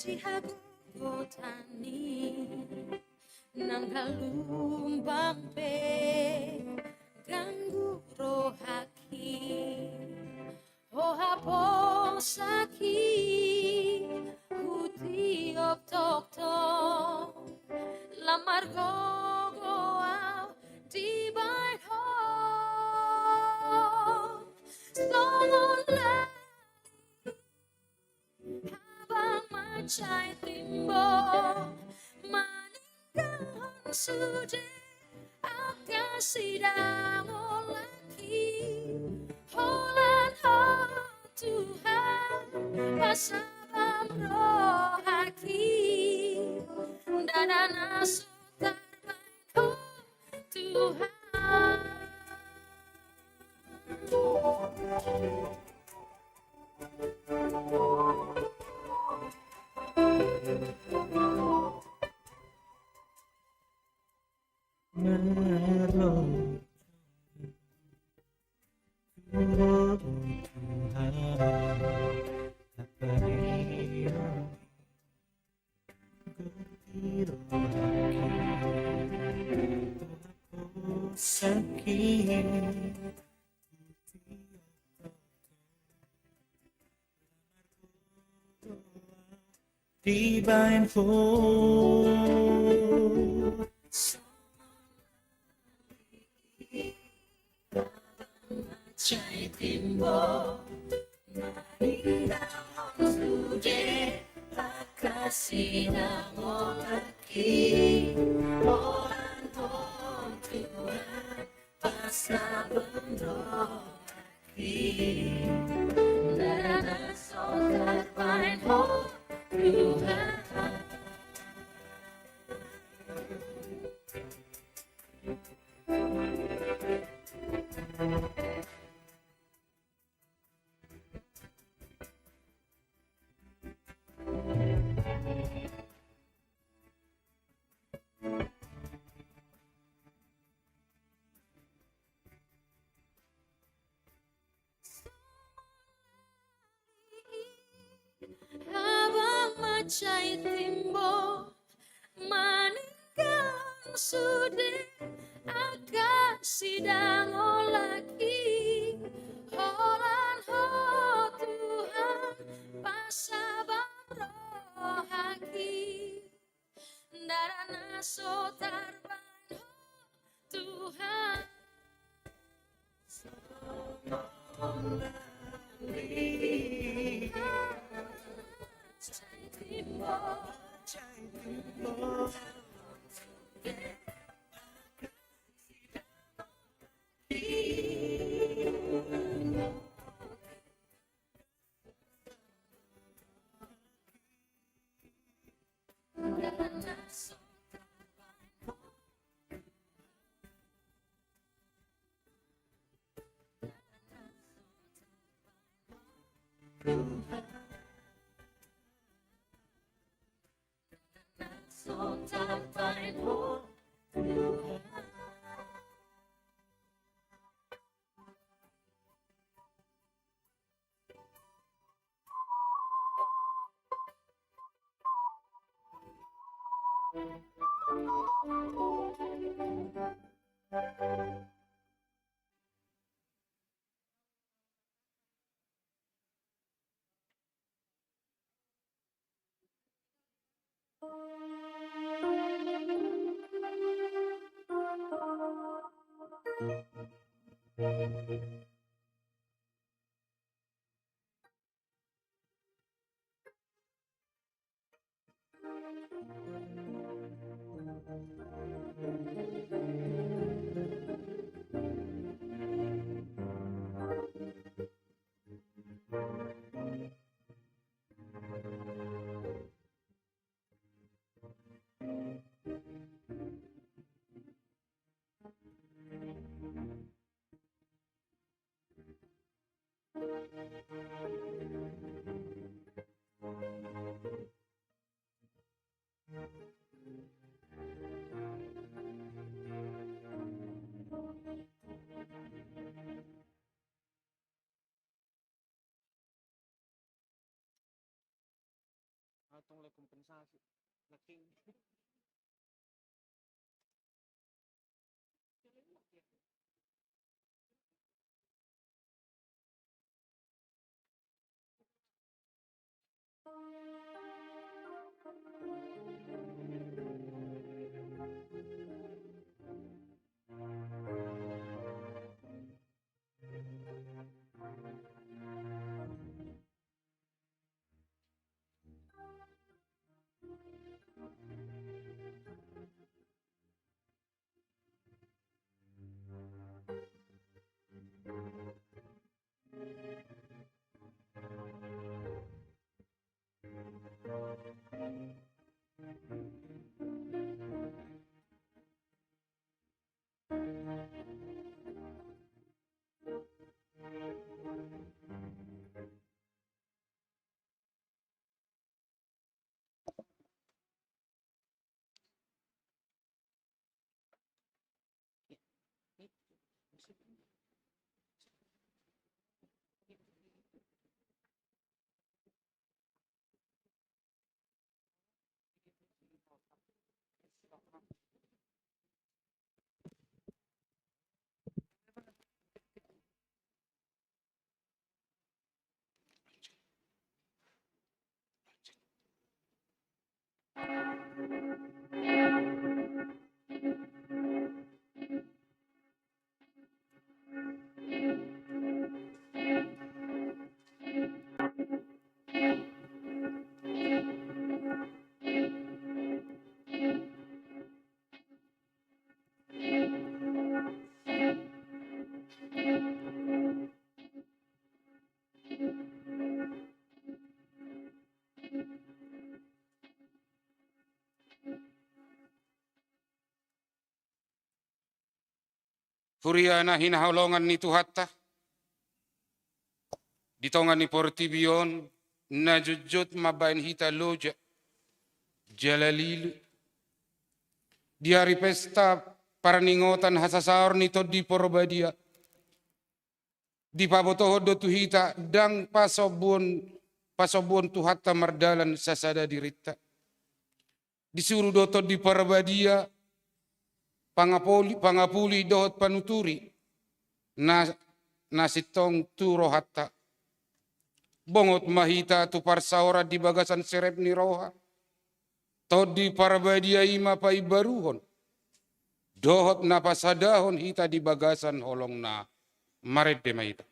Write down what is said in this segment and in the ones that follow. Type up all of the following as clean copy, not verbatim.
Jihaku kotani nang kalumbang pe ganggu rohaki oh hapong saki huti op tok tok lamar go out di by home solon habang macay timbo maninggang sude akasida mo lagi holan ho Tuhan pasabam rohaki dadana sutarban ho Tuhan. Divine hope, Macay timbo maninang sude akasida mo lagi holan ho Tuhan pasabam rohaki dadana sutarban ho Tuhan. Habang macay timbo maninggang sude akasidang o lagi holan ho Tuhan pasabang rohaki darana sotarban ho Tuhan. potong oleh kompensasi. Laking. Huriana hinaholongan ni Tuhatta. Ditongan ni Portibion. Najujut mabain hita loja. Jalalilu. Di hari pesta paraningotan hasasaor nito di Porbadia. Di pabotoho do tuhita dang pasobon Tuhatta mardalan sasada dirita. Disuruh doto di Porbadia. Pangapuli dohot panuturi nasitong turo hatta bongot mahita tu parsaora di bagasan serep ni roha tod di Parbadia ima pa ibaruhon dohot napasadahon hita di bagasan holong na maret de mahita.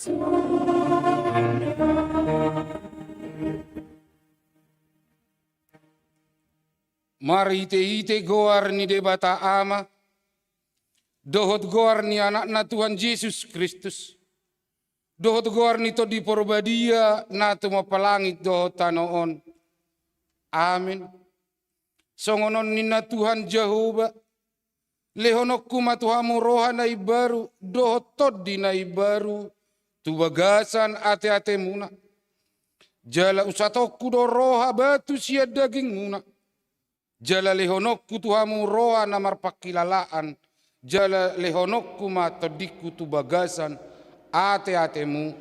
Mari ite goar ni debata ama, dohot goar ni anak Tuhan Yesus Kristus. Dohot goar ni to di porbadia na tumapalangit dohot tanoon. Amin. Songonon ni na Tuhan Jehovah, lehonok kumatuhamu roha na ibaru, dohot tod di na ibaru, tubagasan ate-ate muna. Jala usatokku do roha batu sia daging muna. Jala lehonokku tuhamu roha na marpakilalaan. Jala lehonokku matodikku tubagasan ate-atemu.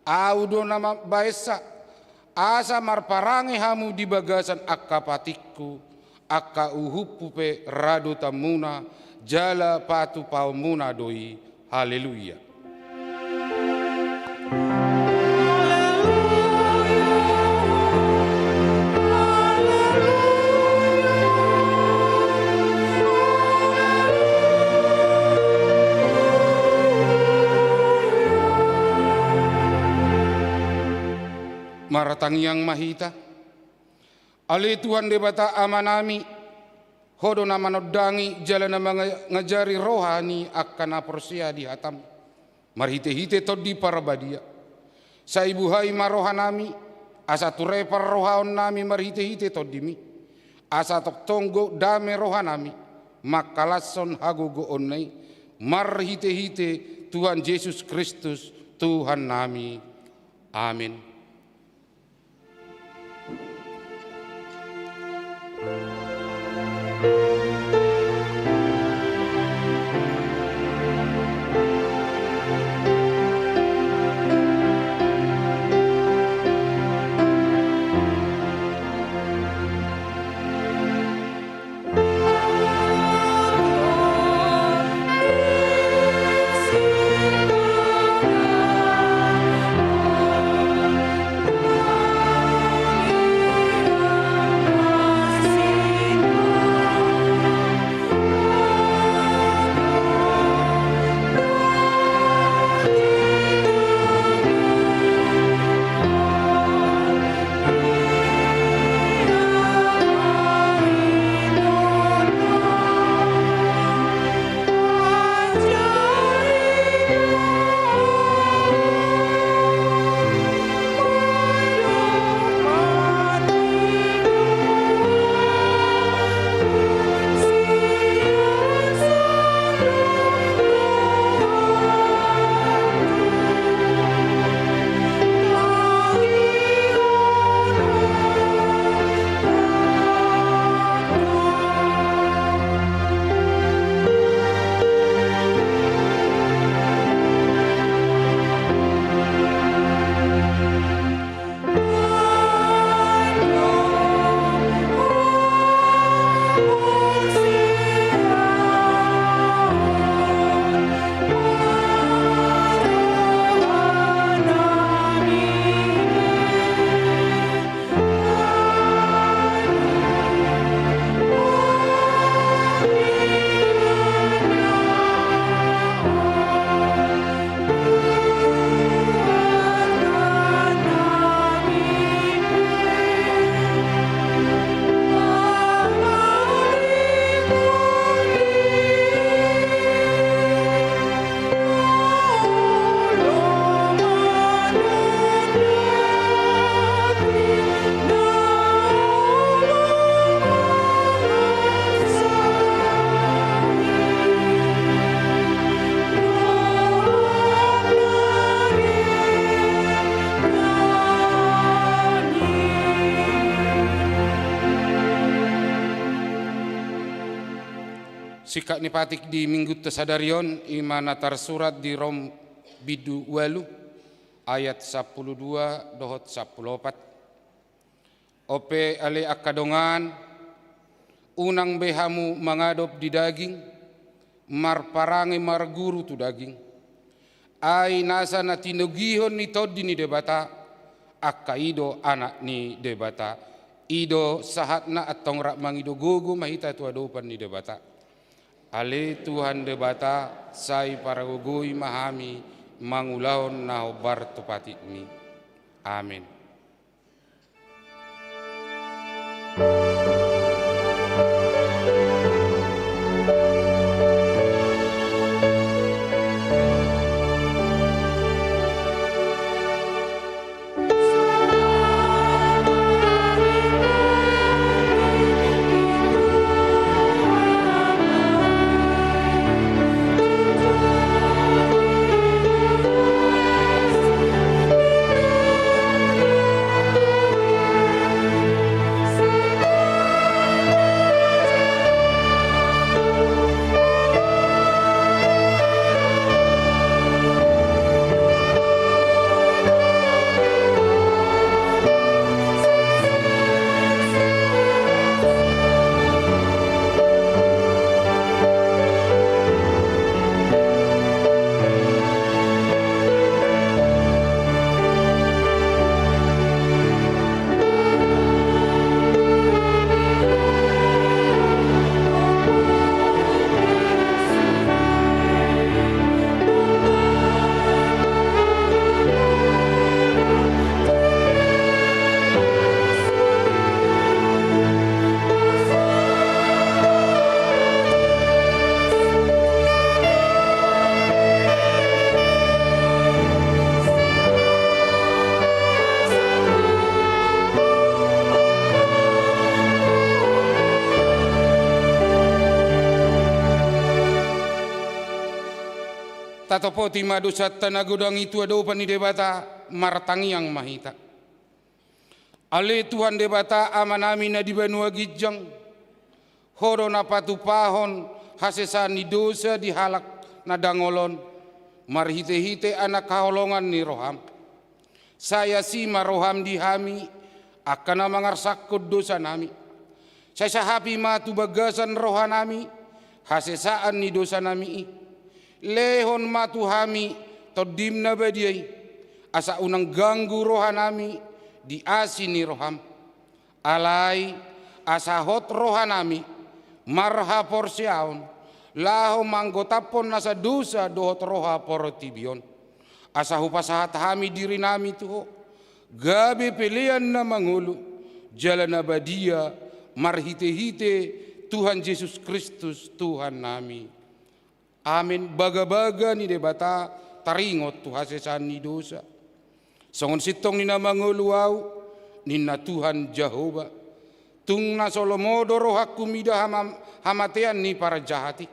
Audo nama baesa. Asa marparangi hamu di bagasan akapatikku. Akka uhupu pe rado tamuna. Jala patu paumuna doi. Haleluya. Maratang yang mahita, ali Tuhan debata amanami, hodo na manodangi jalan na mga ngajari rohani akan aporsia di hatam, marhite-hite todi parabadia, sa ibuhay marohanami, asa turepar rohaon nami marhite-hite todimi, asa toktonggo dame rohanami, makalason hagogo onay, marhite-hite Tuhan Yesus Kristus Tuhan nami, amin. Sikak ni patik di minggu tesadarion imana tersurat di Rom bidu walu ayat 12 dohot 14. Ope ale akadongan unang behamu mangadop di daging marparangi marguru tu daging. Ai nasa na tinugihon ni todi ni debata akaido anak ni debata ido sahat na atong rak mangido gogo mahita tu adopan ni debata. Ale Tuhan debata sai para gugui mahami mangulaon naho bartopati mi. Amin. Tatopoti madu sattana godang itu ado pani debata martangi yang mahita. Ale Tuhan debata amanami na di benua gijang. Horo na patupahon hasesani dosa dihalak na dangolon. Marhite-hite anak kaholongan ni roham. Saya si maroham dihami akan mangarsakod dosa nami. Saya sahapi matu bagasan rohanami hasesaan ni dosa nami. Lehon matu hami todim na badiay asa unang ganggu rohanami di asini roham alai asa hot rohanami marha porsiaon laho manggotapon nasa dosa dohot roha porotibion asa hupasahat hami diri nami tuho gabe pilihan na mangulu jalan abadia marhite-hite Tuhan Yesus Kristus Tuhan nami. Amin. Baga-baga ni debata taringot tu hasesan ni dosa. Songon sitong ni na manguluaw ni na Tuhan Jehovah. Tung na solomodo rohaku mida hamatean ni para jahati.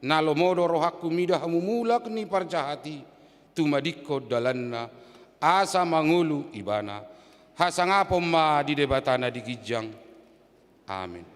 Na lomodo rohaku mida hamumulak ni para jahati. Tumadiko dalanna asa mangulu ibana. Hasangapom ma di debata na digijang. Amin.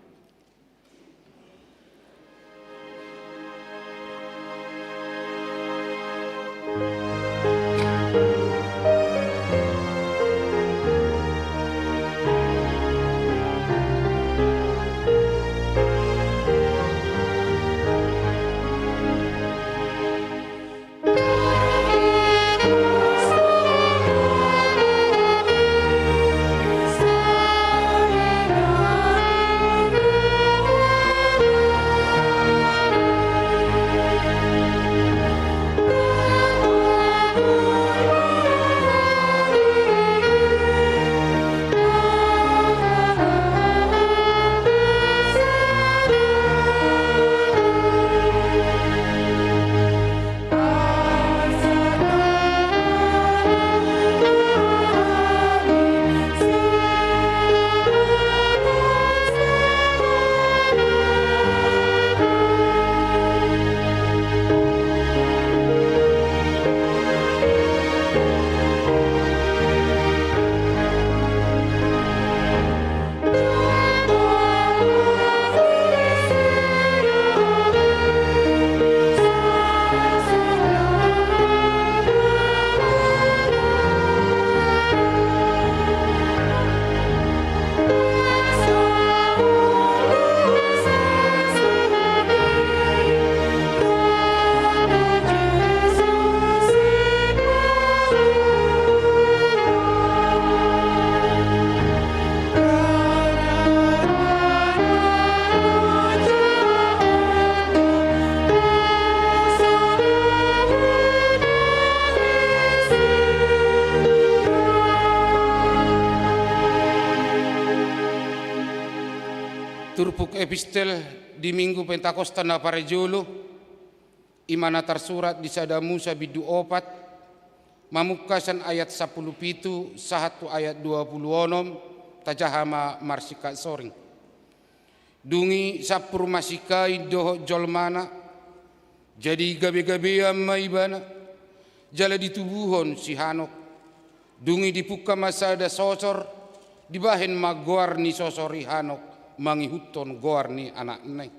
epistel di Minggu Pentakosta na Parejolo, imana tersurat di sada Musa bidu opat, mamukasan ayat 17, sahatu ayat 26, tajahama marsika soring. Dungi sapur masikai doho jolmana, jadi gabe-gabean maibana, jala ditubuhon si Hanok. Dungi dipuka masada sosor, dibahen magoar ni sosori Hanok, mangihuton goar ni anak nai.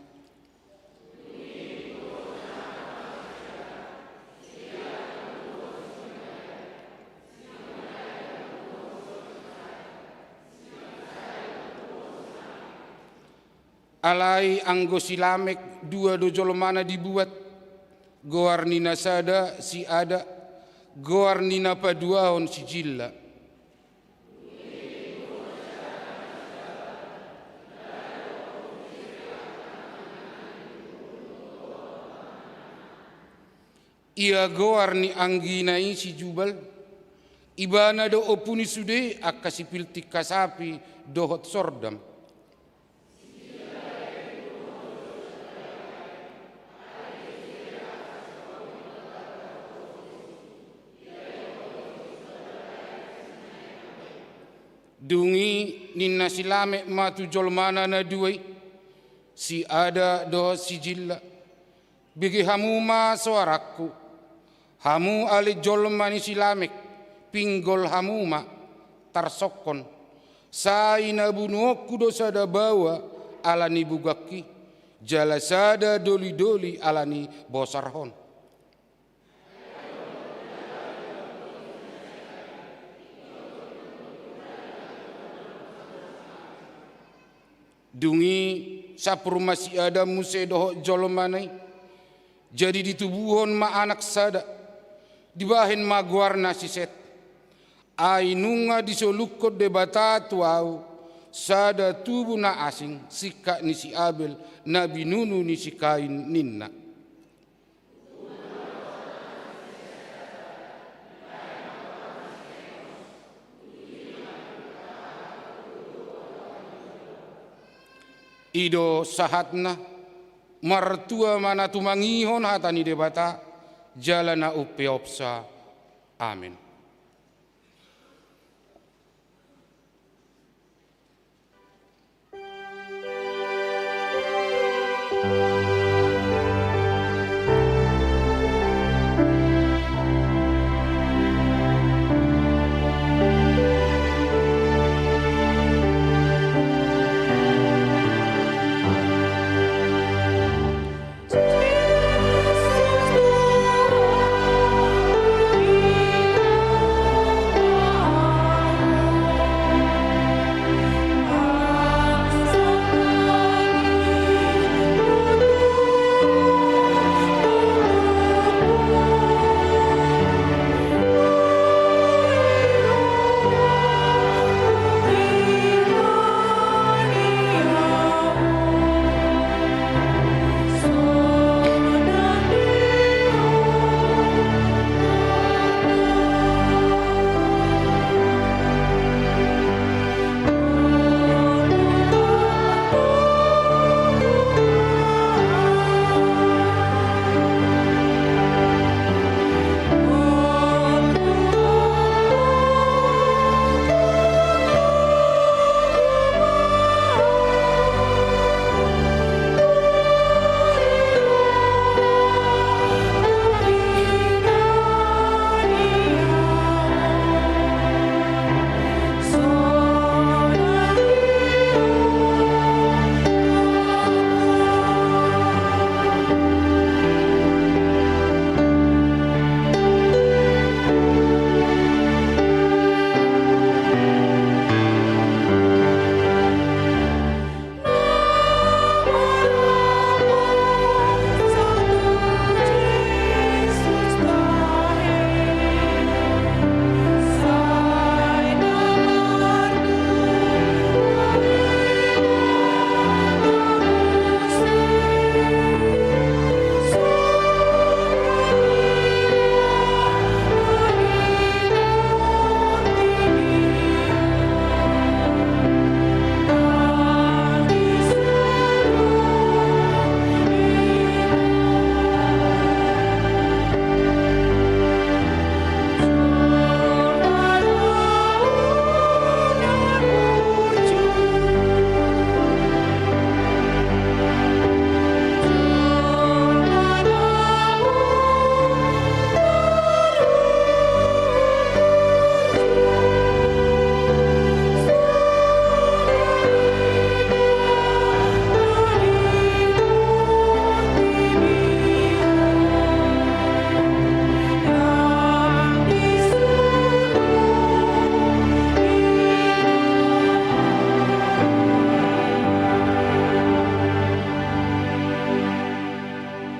Alai anggo silamek dua dojol mana dibuat, goar ni nasada si ada, goar ni napaduahon si jilla. Ia goar ni angginai si jubal, ibana do opuni sude akasipil tika sapi dohot sordam. Dungi ninna silame matu jolmana na duai, si ada dohot si jilla. Bigi hamu ma suaraku, hamu ali jolmani silamek, pinggol hamu ma tarsokon, saina bunuokku dosa da bawa alani bugaki, jala sada doli-doli alani bosarhon. Dungi sapur masih ada muse doho jolmanai, jadi ditubuhon ma anak sada, dibahen ma guarna siset, ainunga disolukot debata tuau, sada tubuh na asing, sika ni si Abel, nabi nunu ni si Kain ninna. Ido sahatna, martua mana tumangihon hatani debata, jalana upeopsa. Amin. Jesus,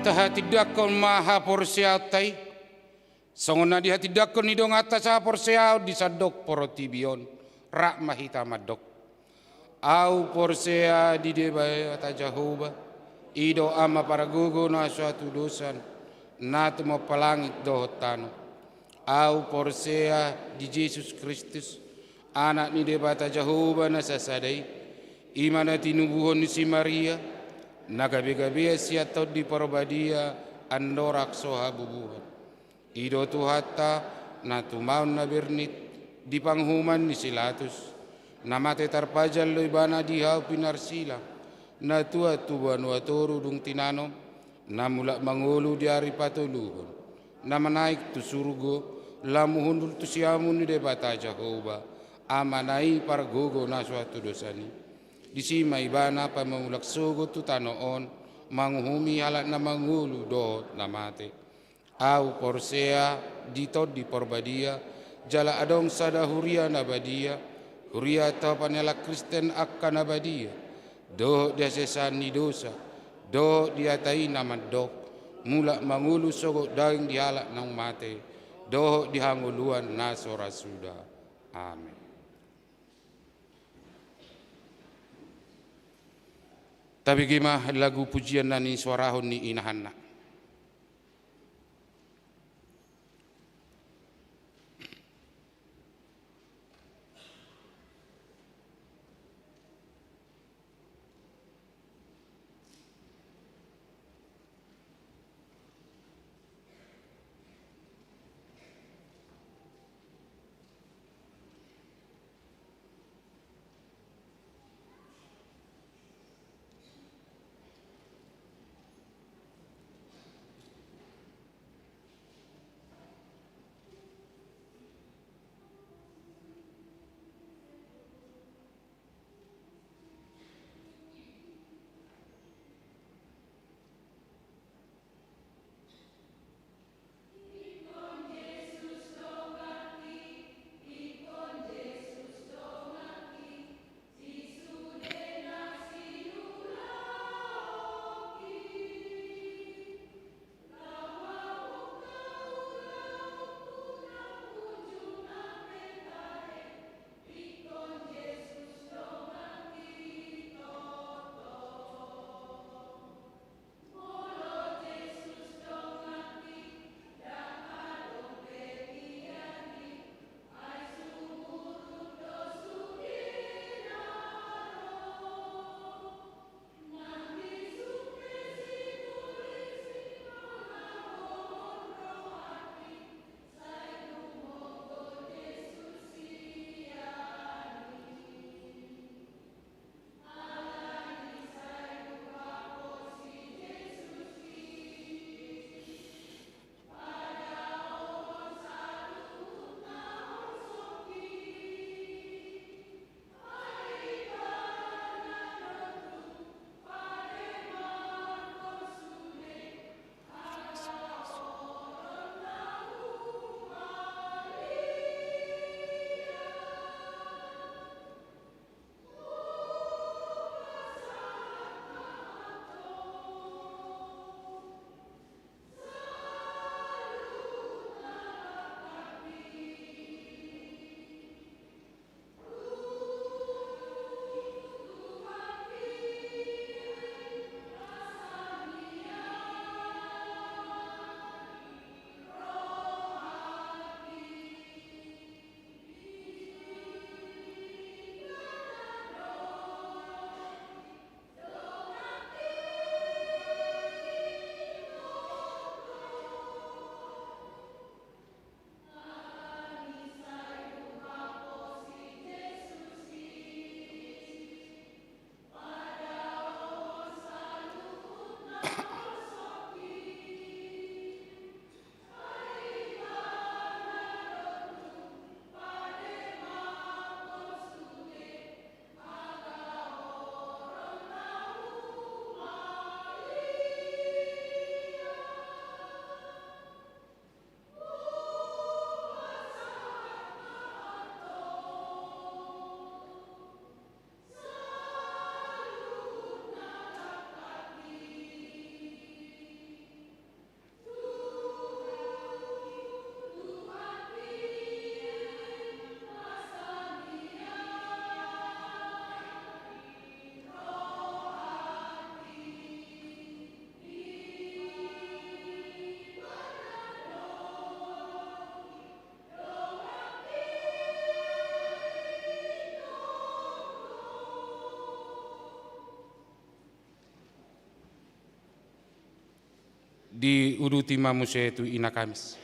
hati dakon maha porsiatai. Songona di hati dakon ni dong atas ha porsiau di sadok porotibion. Rak mahita madok. Au porsea di debaya ta Jehovah. Ido ama para gugu na suatu dosan. Natu mo palangit dohotano. Au porsea di Yesus Kristus. Anak ni debata Jehovah na sasadai. Imana tinubuhon ni si Maria. Nagabi-gabi siya di parobadia andorak soha bubuhan. Ido tuhata na tumaon na bernit di panghuman ni Silatus. Namate tarpajal lo ibana dihaw pinarsila. Na tua tuban watoro dung tinanom. Na mula mangulu di ari patuluhon. Na manaik tu surgo. Lamuhun tu siamun ni debata Jehovah. Amanai pargogo na suatu dosani. Di sima ibana pa mamulak sugo tu tanoon. Manghumi halat na mangulu dohot na mate. Au porsea ditod di porbadia jala adong sada huria nabadia huria ta panela Kristen akan nabadia do dia sesani dosa do dia tai namadok mula mangulu sogo daing dihalak nang mate do dihanguluan nasora sudah. Amin. Tapi gimana lagu pujian nani suarahon ni inahanna. di uduti mamuse tu ina Kamis.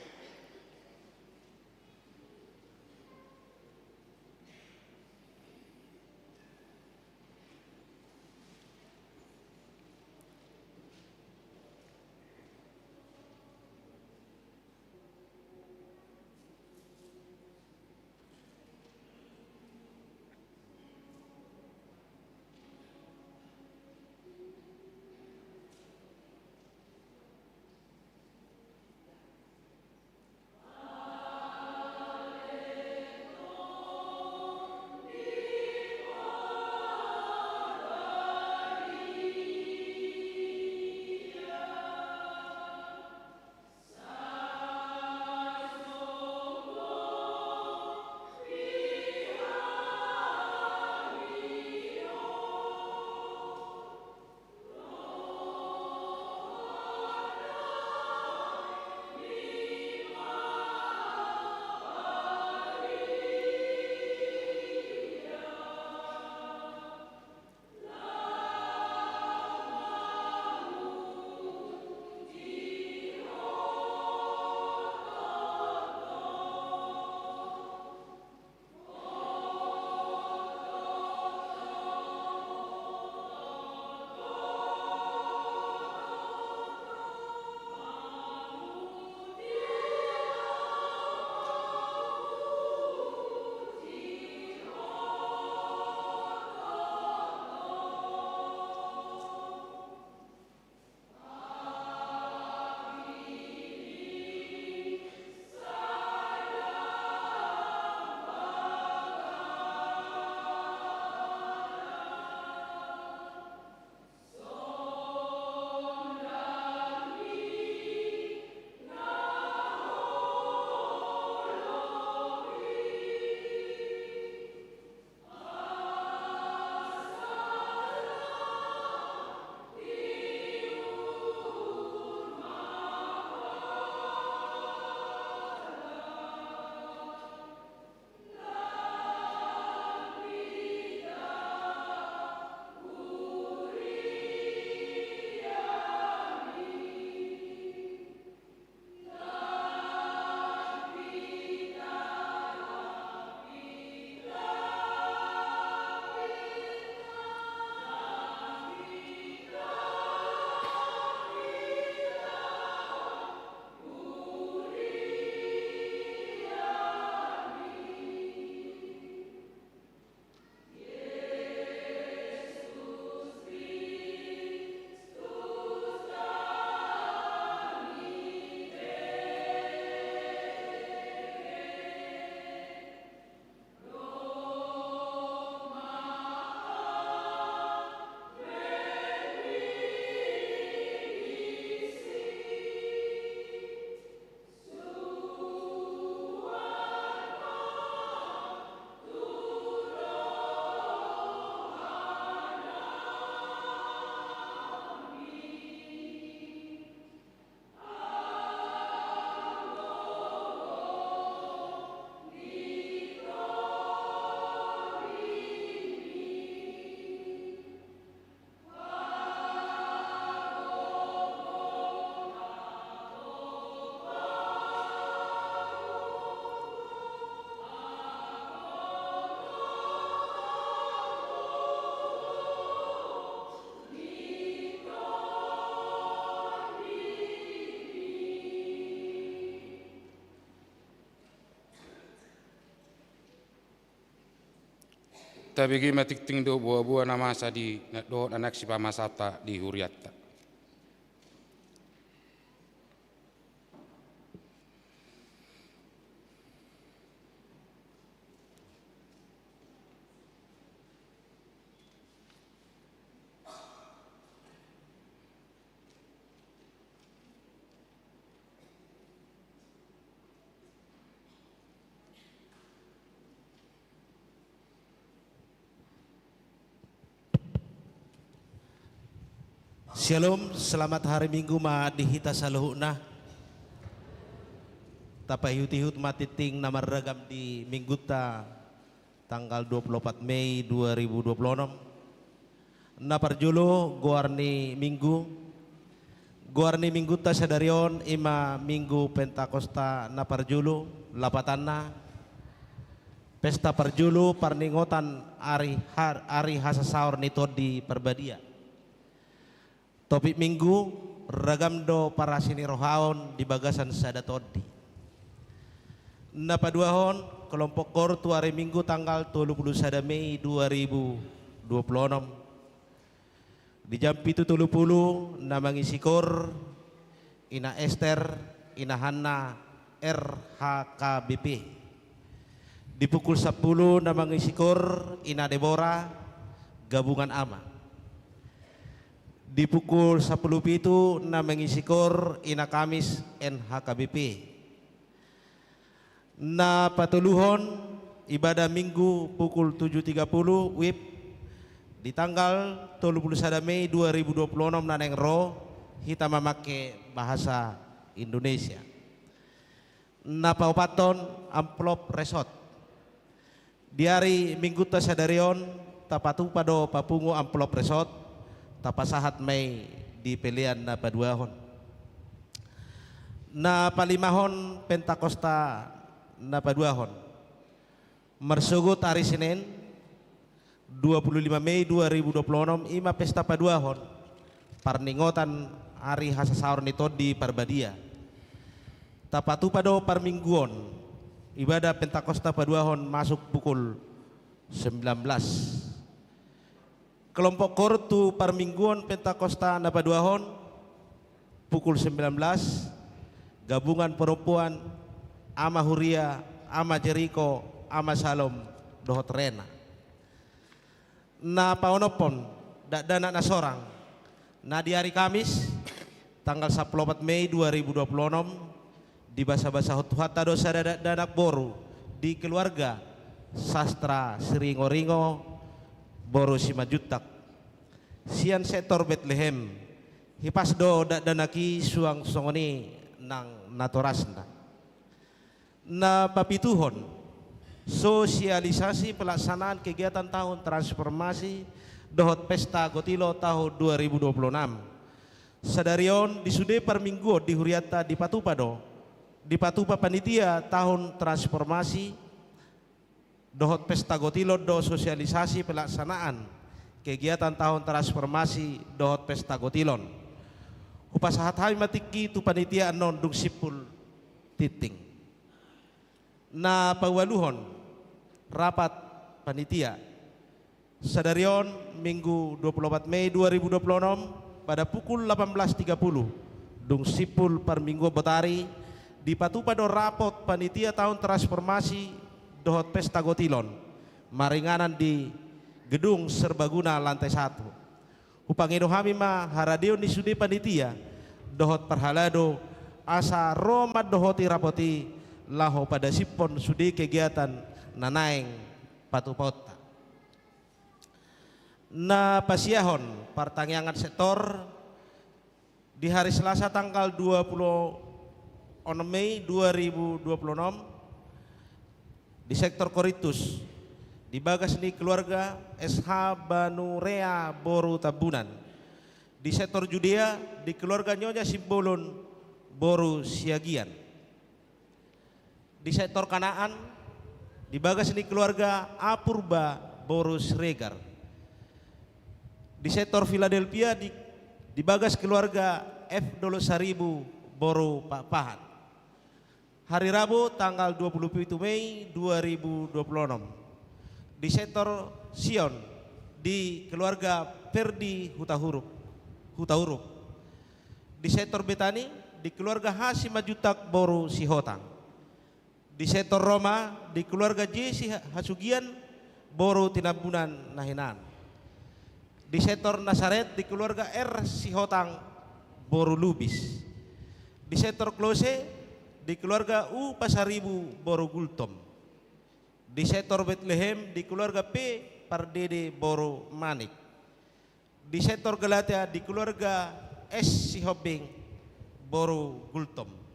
Tabigi matikting do buah-buah nama di do anak si pamasata di Huriatta. Shalom, selamat hari Minggu ma dihita saluhuna. Tapahut-hut matiting nama regam di Minggu tanggal 24 Mei 2026. Na parjulo goarni Minggu Guarni mingguta sadarion ima minggu Pentakosta na parjulu lapatanna pesta parjulu parningotan ari hasasaur nito di perbadia. Topik minggu ragamdo para sini rohaon di bagasan sadatodi. Napaduahon kelompok kortu hari minggu tanggal 31 Mei 2026 di jam 7.30 namang isikor ina Esther ina Hanna RHKBP. Di pukul 10 namang isikor ina Deborah gabungan ama. Di pukul 10.07 namang isikor ina Kamis NHKBP. Na patuluhon ibadah minggu pukul 7.30 WIB di tanggal 31 Mei 2026 naneng ro kita memakai bahasa Indonesia. Na paupaton amplop resort di hari minggu tasadarion tapatu pado papungu amplop resort tapasahat Mei di pilihan na paduahon. Na palimahon Pentakosta na paduahon mersugut hari Senin 25 Mei 2026 ima pesta paduahon parningotan hari hasasaur nito di Parbadia. Tapatu pado parmingguon ibadah Pentakosta paduahon masuk pukul 19. Kelompok kortu parmingguon Pentakosta na paduahon pukul 19 gabungan perempuan Ama Huria, Ama Jericho, Ama Salom, Dohot Rena. Na paonopon dana na sorang. Na di hari Kamis tanggal 14 Mei 2026 di basa-basa hutuhata dosa danak boru di keluarga sastra Siringo-ringo boru simajutak. Sian sektor Bethlehem hipasdo danaki suang songoni nang natorasna. Na papituhon sosialisasi pelaksanaan kegiatan tahun transformasi dohot pesta gotilo tahun 2026 sadarion di sude parminggu di huriata di Patupado di Patupa panitia tahun transformasi dohot pesta gotilo do sosialisasi pelaksanaan kegiatan tahun transformasi dohot pesta gotilon upasahat hai matiki tu panitia anon dung sipul titing. Na pawaluhon rapat panitia sadarion minggu 24 Mei 2026 pada pukul 18.30 dung sipul parminggu botari di Patupado rapot panitia tahun transformasi dohot pesta gotilon maringanan di gedung serbaguna lantai 1 upangino hamima haradeon di sudi panitia dohot perhalado asa Roma dohoti rapoti laho pada sipon sudi kegiatan nanaeng Patupota. Na pasiahon pertangyangan sektor di hari Selasa tanggal 26 Mei 2026 di sektor Koritus di bagas ni keluarga SH Banurea Boru Tabunan. Di sektor Judea di keluarga Nyonya Simbolon Boru Siagian. Di sektor Kanaan di bagas ini keluarga Apurba Borus Regar. Di sektor Philadelphia di bagas keluarga F. Dolosaribu Boru Pak Pahan. Hari Rabu tanggal 27 Mei 2026 di sektor Sion di keluarga Ferdi Hutahuruk. Di sektor Betani di keluarga Hasim Majutak Boru Sihotang. Di sektor Roma di keluarga Jesi Hasugian Boru Tinambunan Nahinan. Di sektor Nasaret di keluarga R Sihotang Boru Lubis. Di sektor Klose di keluarga U Pasaribu Boru Gultom. Di sektor Bethlehem di keluarga P Pardede Boru Manik. Di sektor Galatia di keluarga S Sihobeng Boru Gultom.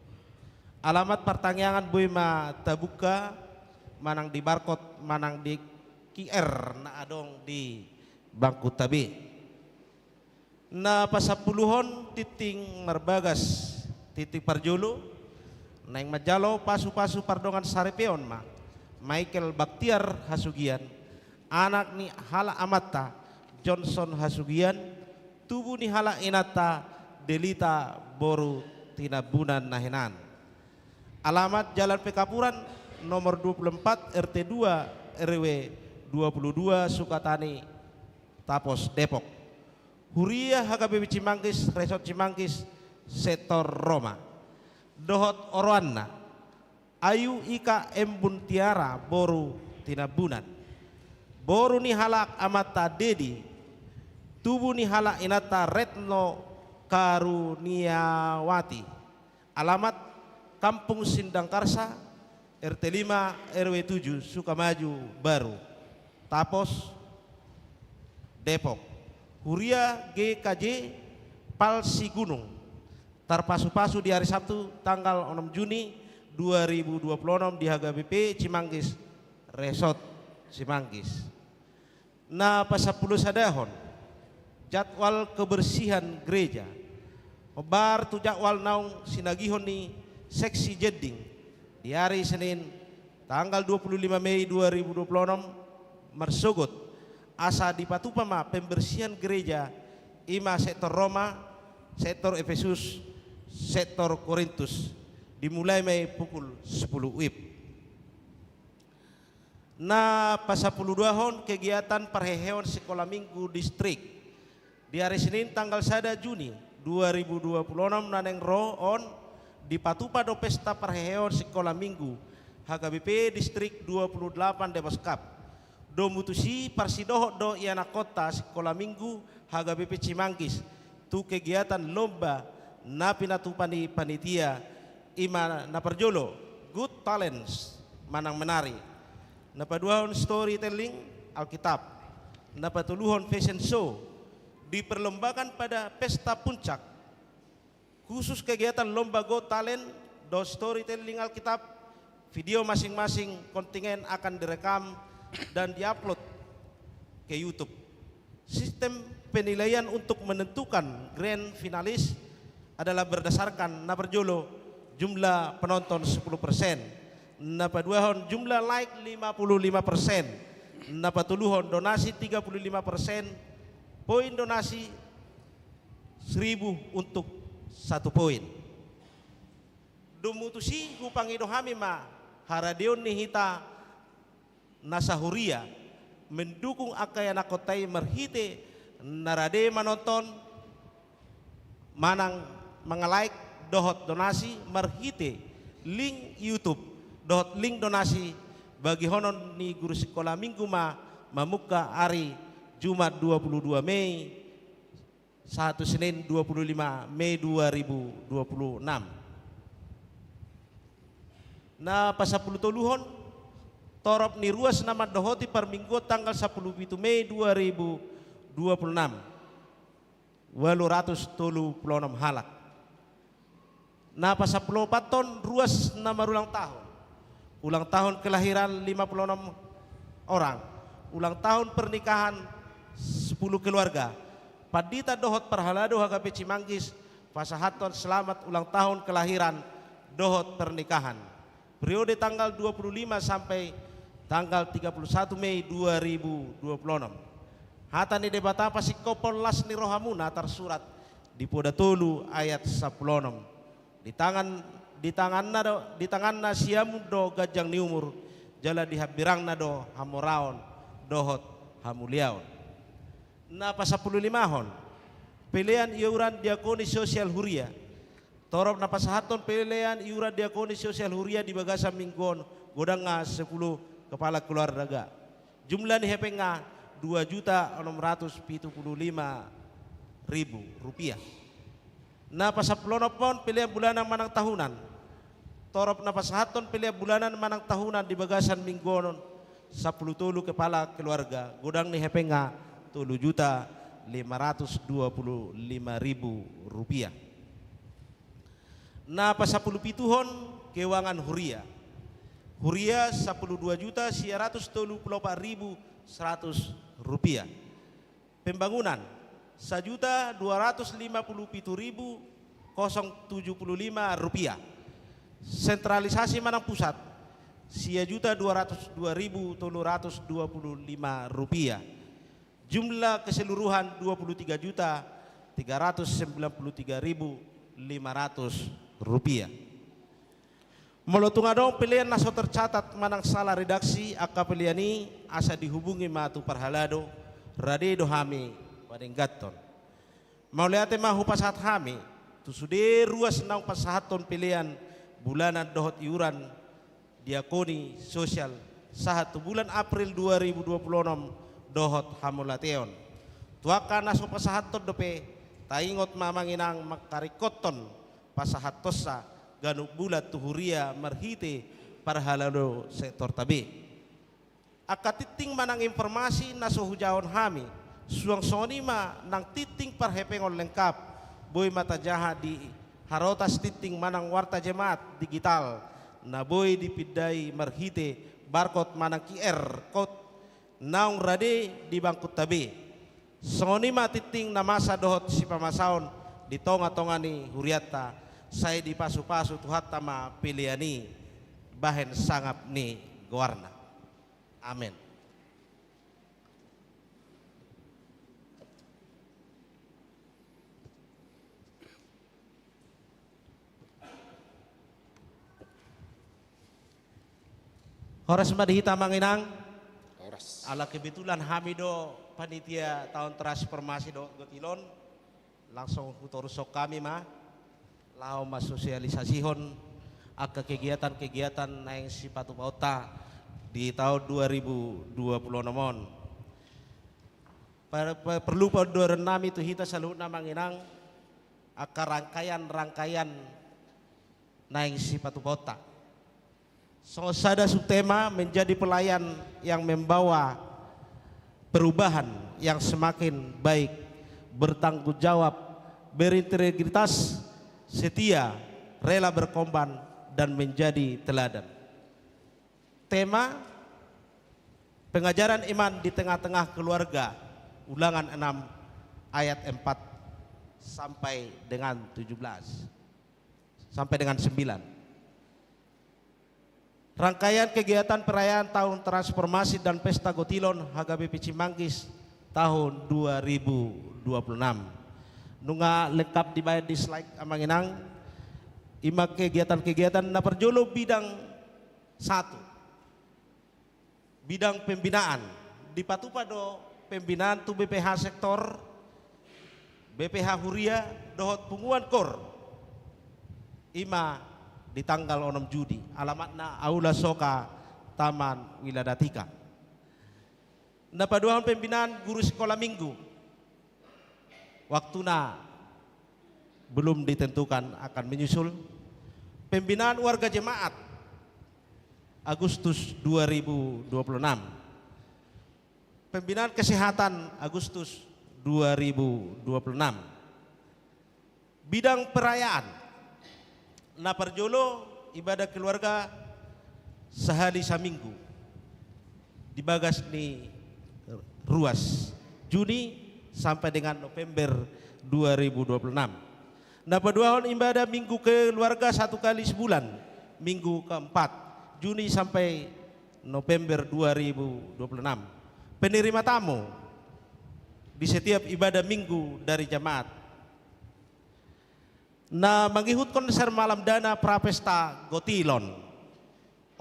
Alamat pertanyaan Buima Tabuka manang di barcode manang di QR na adong di bangku tabi. Na pasapuluhon titing marbagas titik parjolo naing majalo pasu-pasu pardongan sarepeon ma Michael Baktiar Hasugian anak ni hala amata Johnson Hasugian tubuh ni hala inata Delita Boru Tinabunan Nahenan. Alamat Jalan Pekapuran nomor 24 RT 2 RW 22 Sukatani Tapos Depok. Huria HKBP Cimanggis Resort Cimanggis Sektor Roma. Dohot Oroanna Ayu Ika Embuntiara Boru Tinabunan. Boru ni halak amata Dedi tubuh ni halak inata Retno Karuniawati. Alamat Kampung Sindang Karsa RT 5 RW 7 Sukamaju Baru Tapos Depok. Huria GKJ Palsi Gunung terpasu-pasu di hari Sabtu tanggal 6 Juni 2026 di HKBP Cimanggis Resort Cimanggis. Na pasapuluh sadahon jadwal kebersihan gereja obar tu jadwal naung sinagihon ni seksi jeding di hari Senin tanggal 25 Mei 2026 mersogot asa dipatupama pembersihan gereja ima sektor Roma, sektor Efesus, sektor Korintus dimulai Mei pukul 10 WIB. Na pasapuluh hon kegiatan perhehewan sekolah minggu distrik di hari Senin tanggal 1 Juni 2026 naneng ro on di Patupa do pesta perhehewan sekolah minggu HKBP distrik 28 Depok Cup. Do mutusi parsidoho do iana kota sekolah minggu HKBP Cimanggis tu kegiatan lomba na pinatupani panitia ima na perjolo good talents manang menari na paduahon storytelling Alkitab na patuluhon fashion show diperlombakan pada pesta puncak khusus kegiatan lomba good talent do storytelling Alkitab video masing-masing kontingen akan direkam dan diupload ke YouTube. Sistem penilaian untuk menentukan grand finalis adalah berdasarkan naperjolo jumlah penonton 10%, napaduahon jumlah like 55%, napatuluhon donasi 35%, poin donasi 1.000 untuk 1 poin. Dumutusi hupang idohami ma haradeon ni hita nasahuria mendukung akayana kotai merhite narade menonton manang mengelike dohot donasi merhite link YouTube dohot link donasi bagi honon ni guru sekolah minggu ma mamuka hari Jumat 22 Mei 1 Senin 25 Mei 2026. Na pasapuluh toluhon torop ni ruas nama dohoti per minggu tanggal 10 Mei 2026 836 halak. Na pasapuluh paton ruas nama ulang tahun kelahiran 56 orang, ulang tahun pernikahan 10 keluarga. Padita dohot perhalado HKBP Cimanggis pasahaton selamat ulang tahun kelahiran dohot pernikahan periode tanggal 25 sampai tanggal 31 Mei 2026. Hata ni debata pasikopon las ni rohamuna tersurat di Podatolu ayat 10. Di tangan na siamu do gajang ni umur jala dihabirang na do hamoraon dohot hamuliaon. Na pasapuluh limahon pilihan iuran diakoni sosial huria torop na pasahaton pilihan iuran diakoni sosial huria di bagasan minggon godang nga 10 kepala keluarga jumlah ni hepeng nga 2.675.000 rupiah. Na pasaplonopon pilihan bulanan manang tahunan torop na pasahaton pilihan bulanan manang tahunan di bagasan minggon 10 kepala keluarga godang ni hepeng nga 7.525.000 rupiah. Na pasapuluh pituhon kewangan huria 12.634.100 rupiah. Pembangunan 1.257.075 rupiah. Sentralisasi Manang Pusat Sia.202.325 rupiah. Jumlah keseluruhan 23.393.500 rupiah. Melotungadong pilihan naso tercatat manang salah redaksi aka pilihan ini asa dihubungi matu parhalado rade dohami padenggaton. Mau lihat mahu pasahat hami tu sude ruas nang pasahaton pilihan bulanan dohot iuran diakoni sosial sahat bulan April 2026 dohot hamulateon. Tuaka naso pasahaton dope taingot mamanginang makarikoton pasahat tosa ganu bulat tuhuria marhite parhalado sektor tabe. Akatiting manang informasi naso hujaon hami suang sonima nang titing parhepengon lengkap boy mata jaha di harotas titing manang warta jemaat digital na boy dipidai marhite barcode manang QR code naung rade di bangkut tabe. Sonima titing na masa dohot si pamasaon di tonga-tongani huriata saya di pasu-pasu tuhat tama piliani bahen sangap ni gowarna. Amin. Horas madihita manginang. Horas. Ala kebetulan hamido panitia tahun transformasi do Gotilon langsung hutorusok kami mah. Lau mas sosialisasihon aka kegiatan-kegiatan naing sipatu pauta di tahun 2020 nomon. Perlu pada renam itu kita selalu namanginang aka rangkaian naing sipatu pauta. So sada subtema menjadi pelayan yang membawa perubahan yang semakin baik, bertanggung jawab, berintegritas, setia, rela berkorban dan menjadi teladan. Tema pengajaran iman di tengah-tengah keluarga, ulangan 6 ayat 4 sampai dengan 17 sampai dengan 9. Rangkaian kegiatan perayaan tahun transformasi dan pesta Gotilon HKBP Cimanggis tahun 2026. Nunga lengkap dibayar di slide amanginang ima kegiatan-kegiatan na perjolo bidang 1 bidang pembinaan di patupado pembinaan tu BPH sektor BPH Huria dohot punguan kor ima di tanggal 6 Juli alamatna Aula Soka Taman Wiladatika. Na paduan pembinaan guru sekolah minggu waktuna belum ditentukan akan menyusul. Pembinaan warga jemaat Agustus 2026. Pembinaan kesehatan Agustus 2026. Bidang perayaan na perjolo ibadah keluarga sehari saminggu dibagas ni ruas Juni sampai dengan November 2026. Nah paduahon ibadah minggu keluarga 1 kali sebulan, minggu keempat Juni sampai November 2026. Penerima tamu di setiap ibadah minggu dari jemaat. Nah mengihut konser malam dana prapesta Gotilon.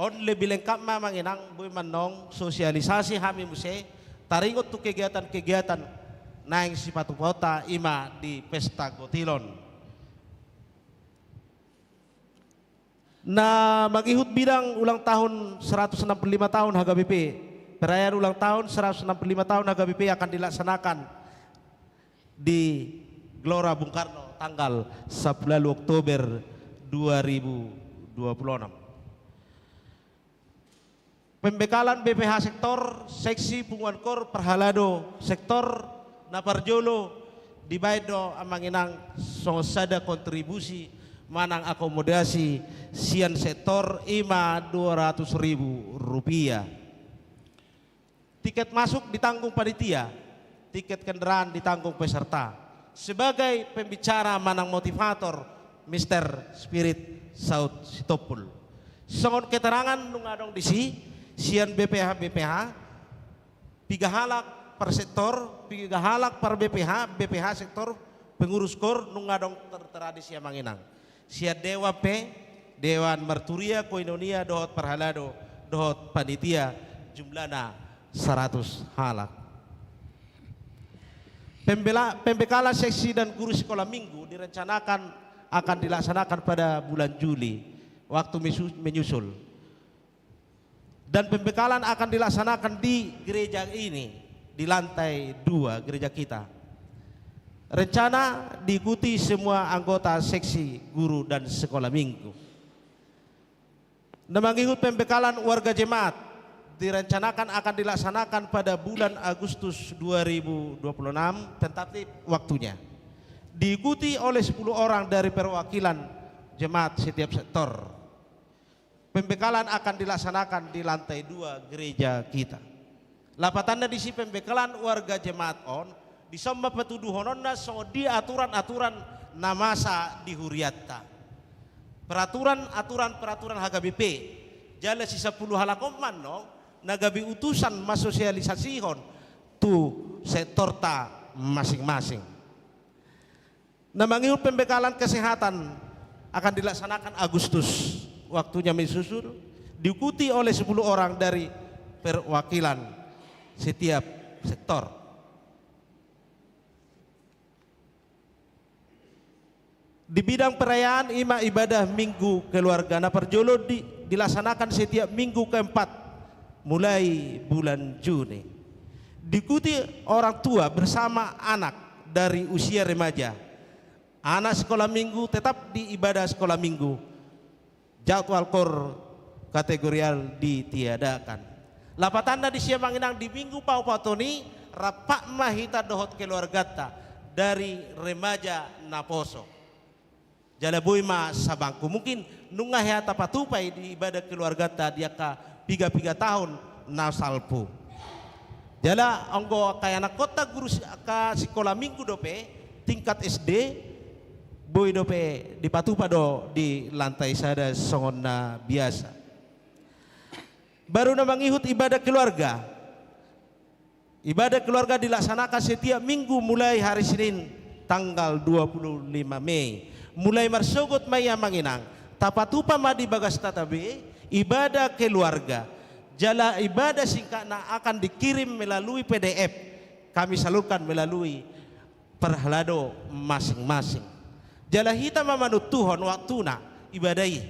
On lebih lengkap manginang boy manong sosialisasi hami muse taringot tu kegiatan-kegiatan naing sipatu pauta ima di pesta Gotilon. Nah magihut bidang ulang tahun 165 tahun HKBP. Perayaan ulang tahun 165 tahun HKBP akan dilaksanakan di Gelora Bung Karno tanggal 10 Oktober 2026. Pembekalan BPH sektor seksi punguan kor perhalado sektor naparjolo dibaido amanginang sosada kontribusi manang akomodasi sian sektor ima 200.000 rupiah. Tiket masuk ditanggung panitia tiket kendaraan ditanggung peserta. Sebagai pembicara manang motivator, Mr. Spirit Saud Sitopul. Songon keterangan nungadong disi, sian BPH piga halak per sektor, piga halak per BPH sektor pengurus kor nungadong tertradisi manginang. Sia dewa Dewan Merturia Koinonia dohot perhalado dohot panitia jumlahna 100 halak. Pembekalan seksi dan guru sekolah minggu direncanakan akan dilaksanakan pada bulan Juli waktu menyusul. Dan pembekalan akan dilaksanakan di gereja ini, di lantai 2 gereja kita. Rencana diikuti semua anggota seksi guru dan sekolah minggu. Dan mengikut pembekalan warga jemaat direncanakan akan dilaksanakan pada bulan Agustus 2026 tentatif waktunya. Diikuti oleh 10 orang dari perwakilan jemaat setiap sektor. Pembekalan akan dilaksanakan di lantai 2 gereja kita. Lapatannya di si pembekalan warga jemaat on disomba petuduhononna so di aturan-aturan namasa di huriatta. Peraturan HKBP jala si 10 halakoman no nagabi utusan masosialisasihon tu sektor ta masing-masing. Nah mengikut pembekalan kesehatan akan dilaksanakan Agustus waktunya menyusul diikuti oleh 10 orang dari perwakilan setiap sektor. Di bidang perayaan ibadah minggu keluarga perjolo dilaksanakan setiap minggu keempat mulai bulan Juni. Diikuti orang tua bersama anak dari usia remaja. Anak sekolah minggu tetap di ibadah sekolah minggu. Jadwal kor kategorial ditiadakan. Lapatanda di Siamanginang di minggu paupatoni rapak mahita dohot keluargata dari remaja naposo. Jalabui ma sabangku mungkin nungah ya tapatupai di ibadah keluarga dia ka 3 tahun nasalpu. Jala anggo kaya anak kota guru ka sekolah minggu dope tingkat SD boy dope di patupa do di lantai sada songonna biasa. Baru na mangihut ibadah keluarga. Ibadah keluarga dilaksanakan setiap minggu mulai hari Senin tanggal 25 Mei. Mulai marsogot maya manginang tapatupa madi bagas tatabi ibadah keluarga jala ibadah singkat na akan dikirim melalui PDF kami salurkan melalui perhalado masing-masing jala hita mamanut Tuhan waktu na ibadahi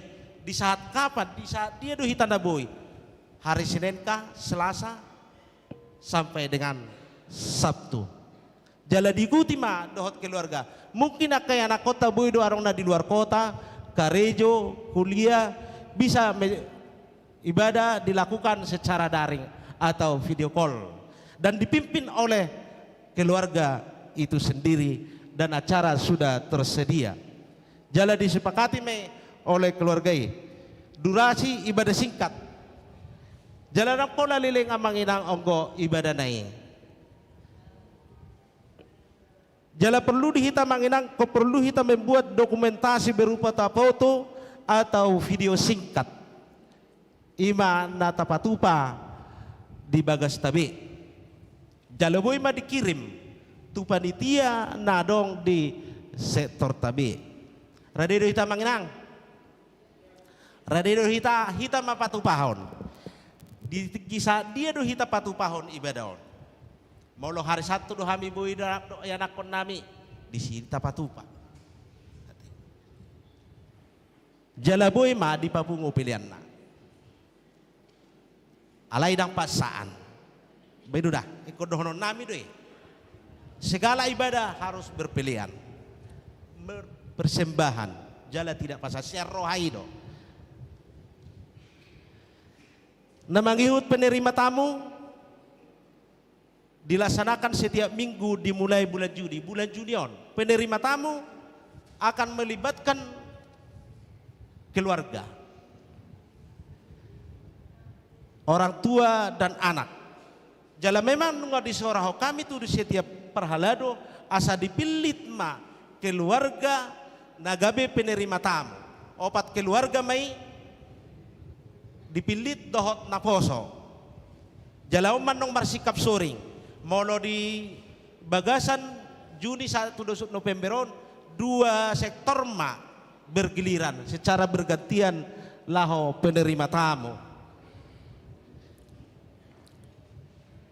di saat kapan di saat dia do hita naboy hari Senin kah Selasa sampai dengan Sabtu jala diikuti ma dohot keluarga. Mungkin kayak anak kota boy do arona di luar kota, karejo, kuliah bisa ibadah dilakukan secara daring atau video call dan dipimpin oleh keluarga itu sendiri dan acara sudah tersedia. Jala disepakati oleh keluarga durasi ibadah singkat. Jala na pola liling amanginang onggo ibadah naik. Jala perlu dihita manginang, kau perlu hita membuat dokumentasi berupa foto atau video singkat. Ima na tapatupa di bagas tabi. Jala boy ma dikirim tu panitia nadong di sektor tabi. Radido hita manginang. Radido hita mapatupahon. Di kisah dia do hita patupahon ibadahon. Maulo hari Sabtu do kami boy do yanakon nami di sini tapatupa. Jalaboy ma di papungo pilihan na. Alay dang pasaan. Bedo dah ikut dohonon nami do. Segala ibadah harus berpilihan. Persembahan. Jala tidak pasal siar rohai do. Namangihut penerima tamu dilaksanakan setiap minggu dimulai bulan Juni. Bulan Juni on penerima tamu akan melibatkan keluarga, orang tua dan anak. Jala memang nunga di soraho kami tuh di setiap perhalado asa dipilit ma keluarga nagabe penerima tamu. Opat keluarga mai dipilit dohot na poso. Jala man nung marsikap soring. Molo di bagasan Juni 1 Novemberon 2 sektor ma bergiliran secara bergantian laho penerima tamu.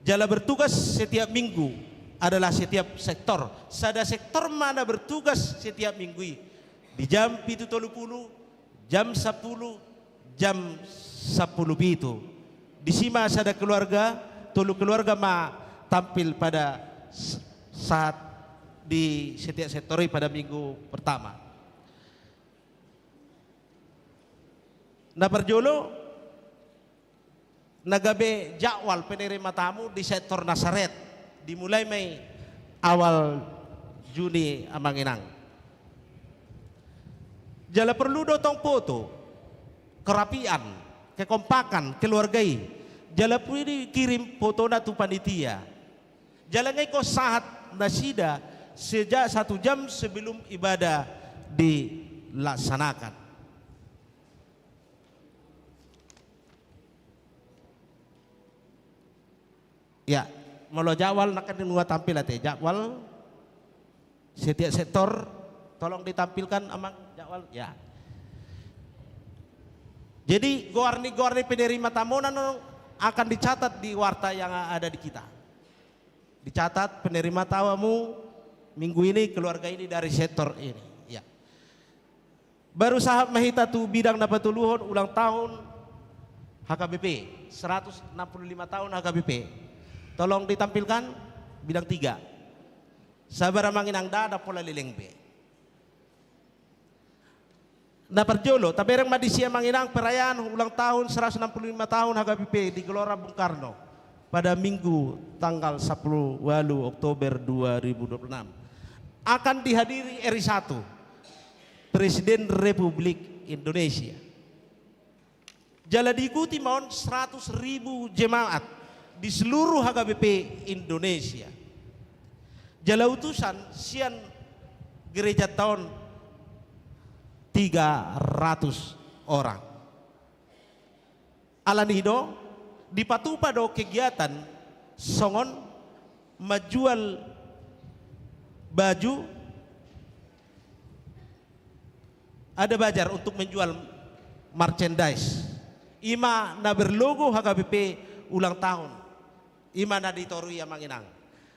Jala bertugas setiap minggu adalah setiap sektor. Sada sektor mana bertugas setiap minggu di jam 7.30, jam 10, jam 10 itu. Di sima sada keluarga, tolu keluarga ma tampil pada saat di setiap sektor pada minggu pertama. Nah perjolo nagabe jadwal penerima tamu di sektor Nasaret dimulai Mei awal Juni amanginang. Jala perlu dotong foto kerapian, kekompakan keluargai. Jala pwede kirim foto na tu panitia. Jala ngay ko sahat nasida sejak 1 jam sebelum ibadah dilaksanakan. Ya, molo jadwal nak nunga tampil ate jadwal setiap sektor tolong ditampilkan amang jadwal ya. Jadi goarni penerima tamu akan dicatat di warta yang ada di kita. Dicatat penerima tamu minggu ini keluarga ini dari sektor ini. Ya. Baru sahab mahita tu bidang napatuluhon ulang tahun HKBP 165 tahun HKBP. Tolong ditampilkan bidang 3. Sabar manginang dada pola lileng B. Na perjolo taberang madisia manginang perayaan ulang tahun 165 tahun HKBP di Gelora Bung Karno pada Minggu tanggal 10 Oktober 2026 akan dihadiri RI 1 Presiden Republik Indonesia. Jala diikuti mohon 100.000 jemaat di seluruh HKBP Indonesia. Jala utusan sian gereja tahun 300 orang. Alanido dipatupa do kegiatan songon menjual baju, ada bajar untuk menjual merchandise. Ima na berlogo HKBP ulang tahun. Ima na ditorui yang manginang.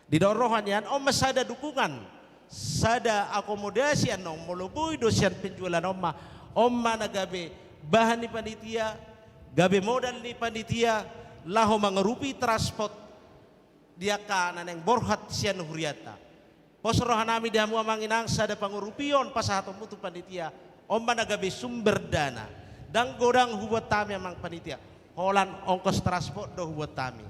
Di dorohan yan, masada dukungan, sada akomodasi anong moloboi dosian penjualan omma na gabe bahan ni panitia, gabe modal ni panitia, laho mangerupi transport dia ka naneng borhat sian huriata. Posrohan nami dihamu manginang sada pangurupion pasahato mutu panitia, omma na gabe sumber dana. Dan godang hubuat tami amang panitia, holan ongkos transport do hubuat tami.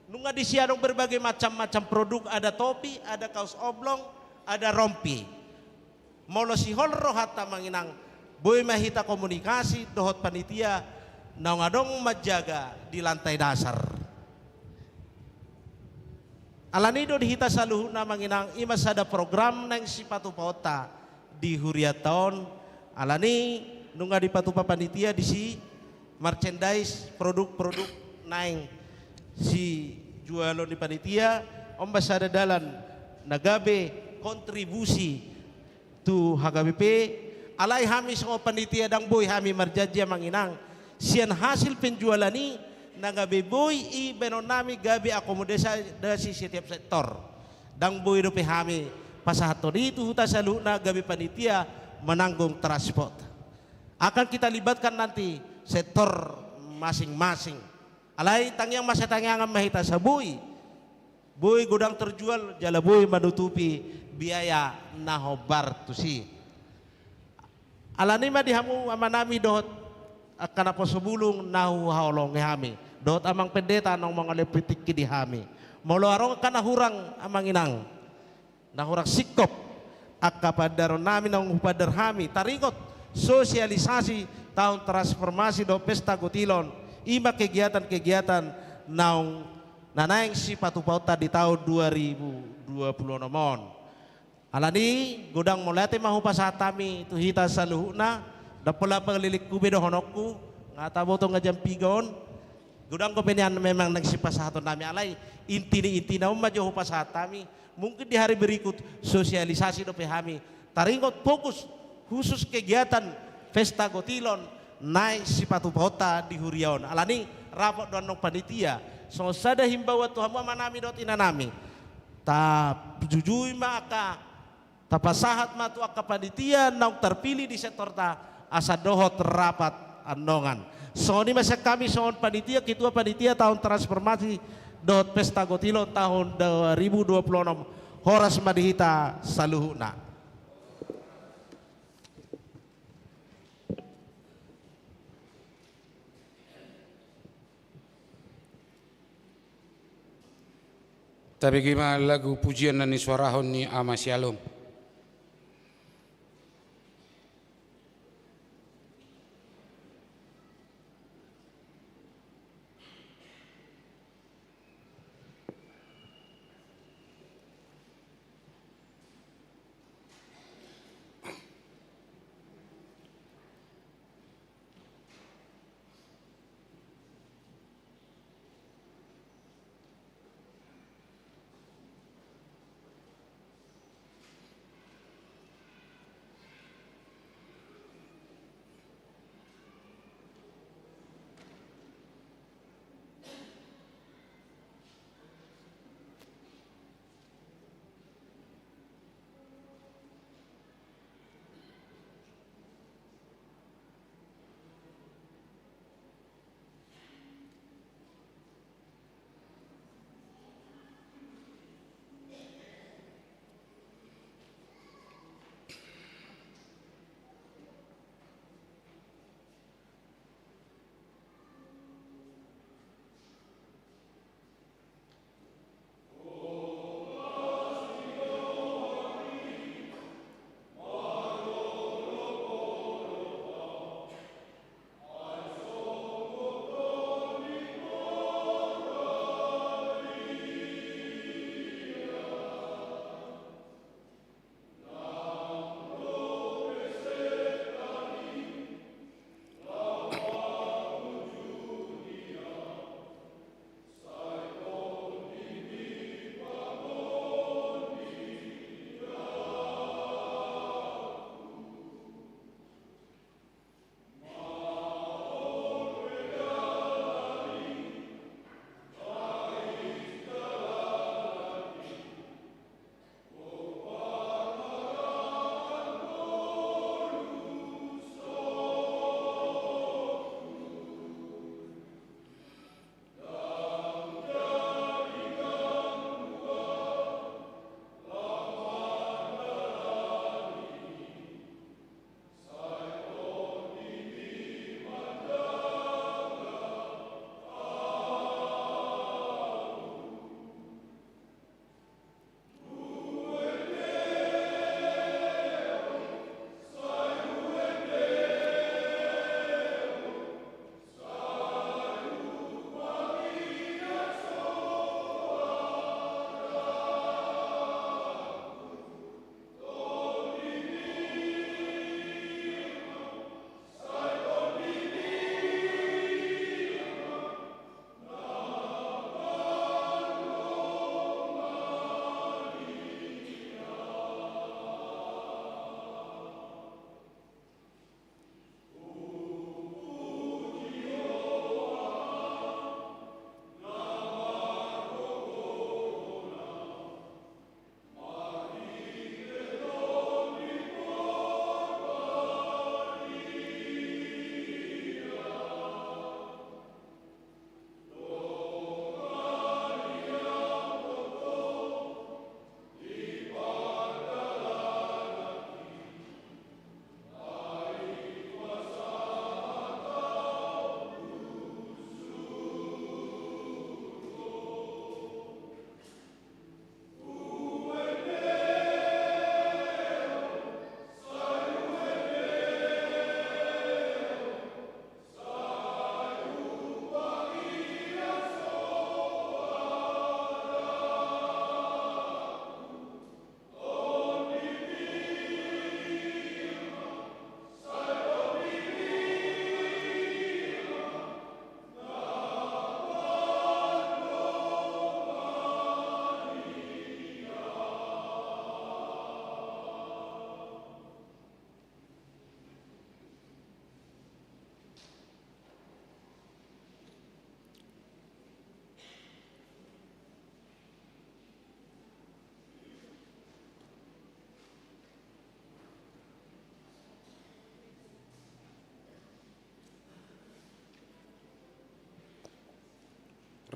Nunga disiarong berbagai macam-macam produk, ada topi, ada kaos oblong, ada rompi. Molo si holro hatta manginang boy mahita komunikasi dohot panitia naungadong majaga di lantai dasar. Alanido dihita saluhuna manginang imas ada program nang sipatu pauta di huriaton. Alani nunga di patupa panitia di si merchandise produk-produk naing si jualon di panitia ombas ada dalan nagabe kontribusi tu HKBP alai hami semua panitia dang boy hami marjajia manginang sian hasil penjualan ini nagabe boy i benonami gabe akomodasi setiap sektor dang boy dope hami pasahato itu huta saluna gabe panitia menanggung transport akan kita libatkan nanti sektor masing-masing. Alai tangyang masa tangyang mahita sa buy gudang terjual jala buy menutupi biaya nahobar tu si. Alani ma dihamu amanami dohot akana posubulung nahu haolong hami. Dohot amang pendeta nong mga lepitik di hami. Molo arong kana hurang amang inang. Nahurang sikop akapadaron namin nong upadar hami taringot sosialisasi tahun transformasi do pesta gutilon. Ima kegiatan-kegiatan naung nanaing si patupauta di tahun 2020 nomon. Alani godang molate mahu pasatami tu hita saluhuna dapola paglilik kube do honokku ngata boto ngajam pigon godang ko penian memang nagsipasahaton nami alay inti na majo pasatami mungkin di hari berikut sosialisasi do pehami taringot fokus khusus kegiatan pesta gotilon naik si patupauta di Huriaon alani rapot doan nong panitia so sada himbauan Tuhan manami dot inanami ta jujui maka tapasahat matu aka panitia naung terpilih di sektor ta asa dohot rapat andongan. So ini masa kami soal panitia ketua panitia tahun transformasi dohot pesta gotilon tahun 2026 horas madihita saluhuna. Tapi gimana lagu pujian dan suarahon ni ama shalom.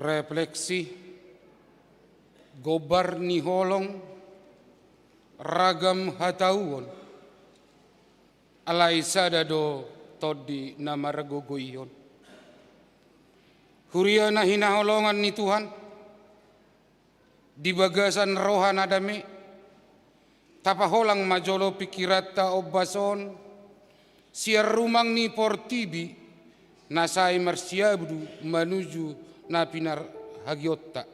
refleksi gobar ni holong ragam hatauon alai sadado todi namaragogoion huriana hinaholongan ni Tuhan di bagasan rohan adame tapaholang majolo pikirata obason siar rumang ni portibi nasai marsiabdu menuju na pinar hagiotta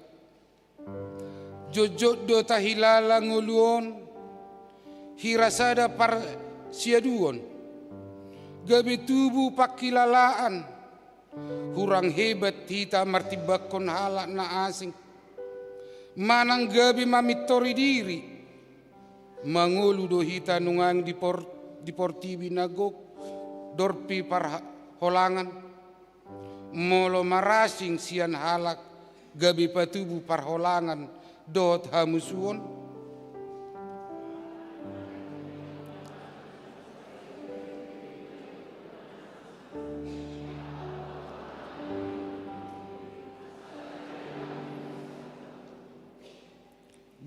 jojot do tahilala nguluon hirasada par siaduon gabe tubuh pakilalaan hurang hebat hita martibakon halak na asing manang gabe mamitori diri mangulu do hita nungang di portibi nagok dorpi par holangan molo marasing sian halak gabi patubu parholangan dot hamusuon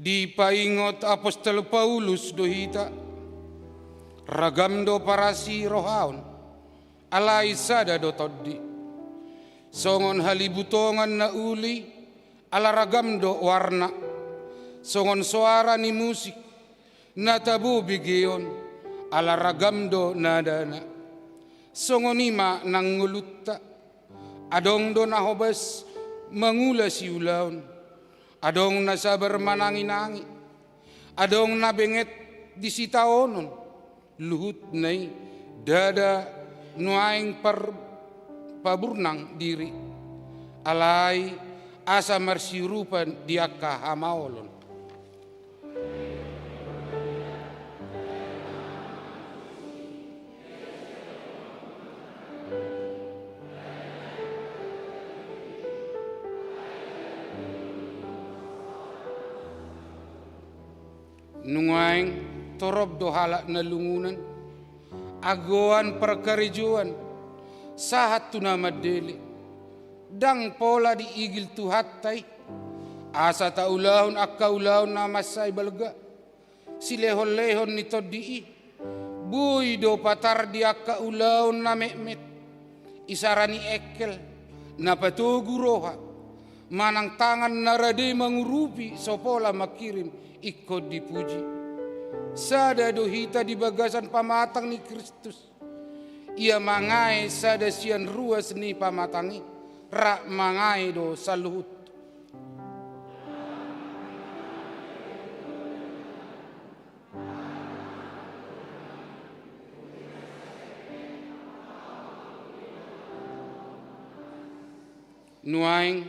di paingot apostol Paulus dohita ragam do parasi rohaon alai sada do toddi songon halibutongan na uli ala ragam do warna songon suara ni musik na tabu bigeon ala ragam do nadana songon ima nang ngulutta adong do nahobas mangula siulaon adong na sabar manangi-nangi adong na benget di sitaonon luhut nai dada nuaing paburnang diri alai asa marsirupan diaka hamaolon nungaing torob do halak na lungunan agoan perkarijuan sahat tuna madeli dang pola di igil tuhatay asa taulahon akaulahon na masay balga silehon-lehon ni todii buy do patar di akaulahon na mekmet isarani ekel na patuguroha manang tangan narade mangurupi sopola makirim ikut dipuji sada dohita di bagasan pamatang ni Kristus ia mangai sada sian ruas ni pamatangi rak mangai do saluhut nuaing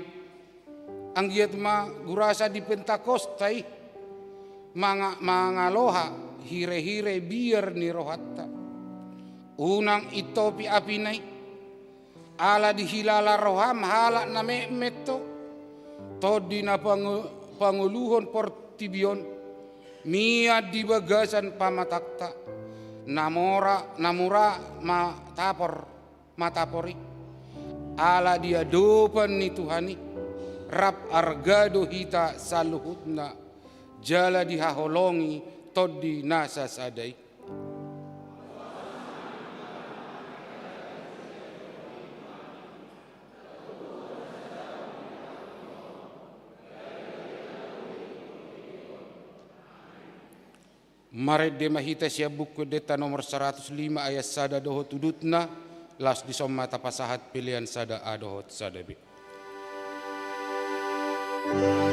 anggiat ma gurasa di Pentakostai mangaloha hire-hire biar ni rohatta unang itopi apinai ala dihilala roham halak na meto todi na panguluhon portibion mia di bagasan pamatakta namura matapori ala dia dopan ni Tuhani rap argado hita saluhutna jala dihaholongi todi nasa sadai Maret de mahita siya buku deta nomor 105 ayat sada dohot udutna las di somata pasahat pilihan sada adohot sadabi. Oh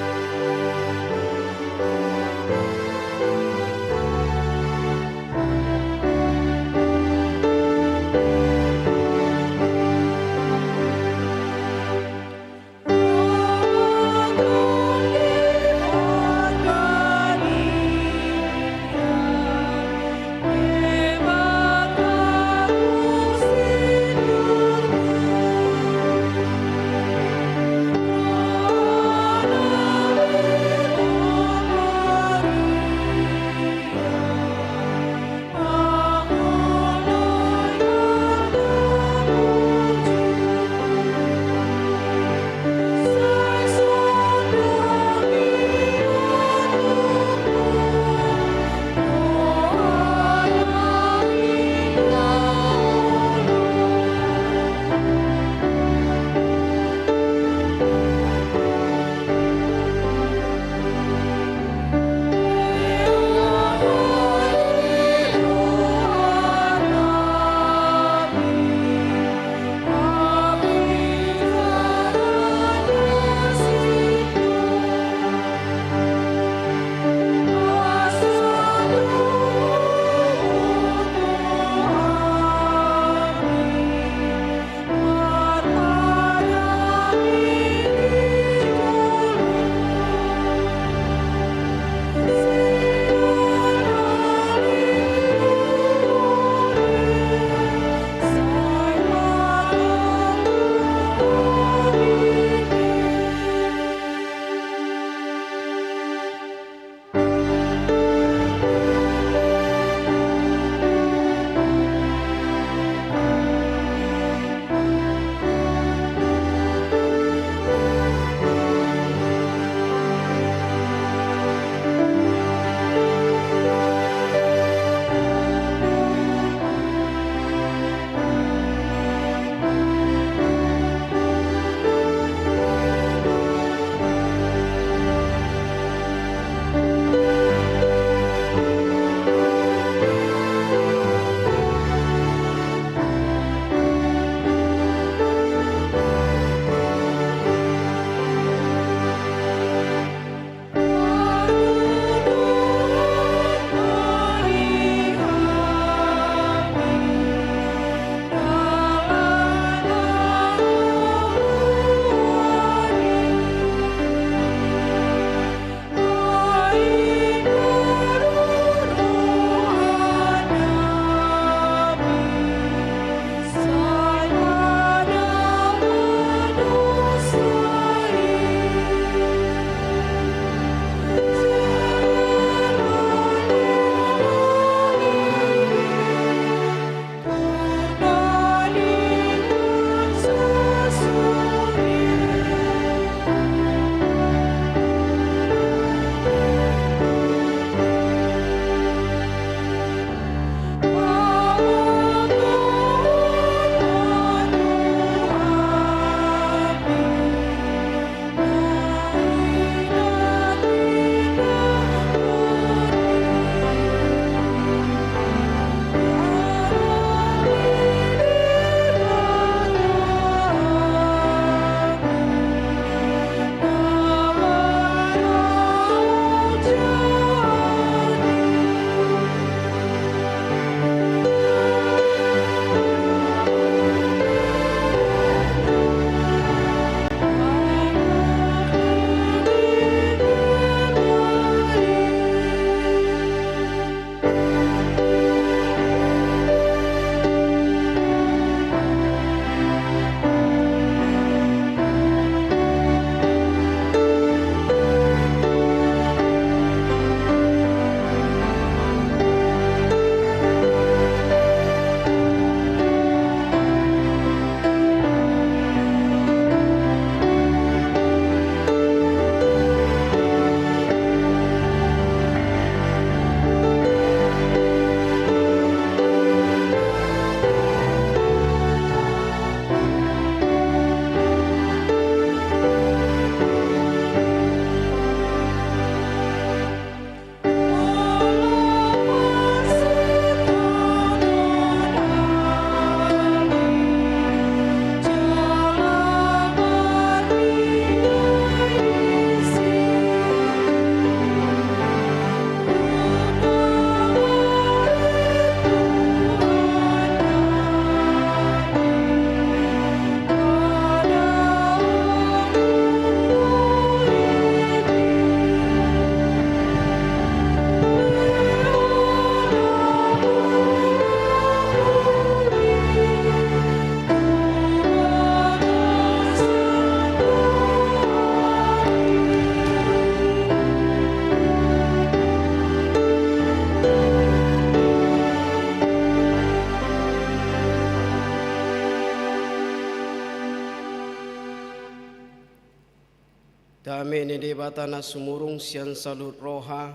Dame ni debatana sumurung sian salut roha,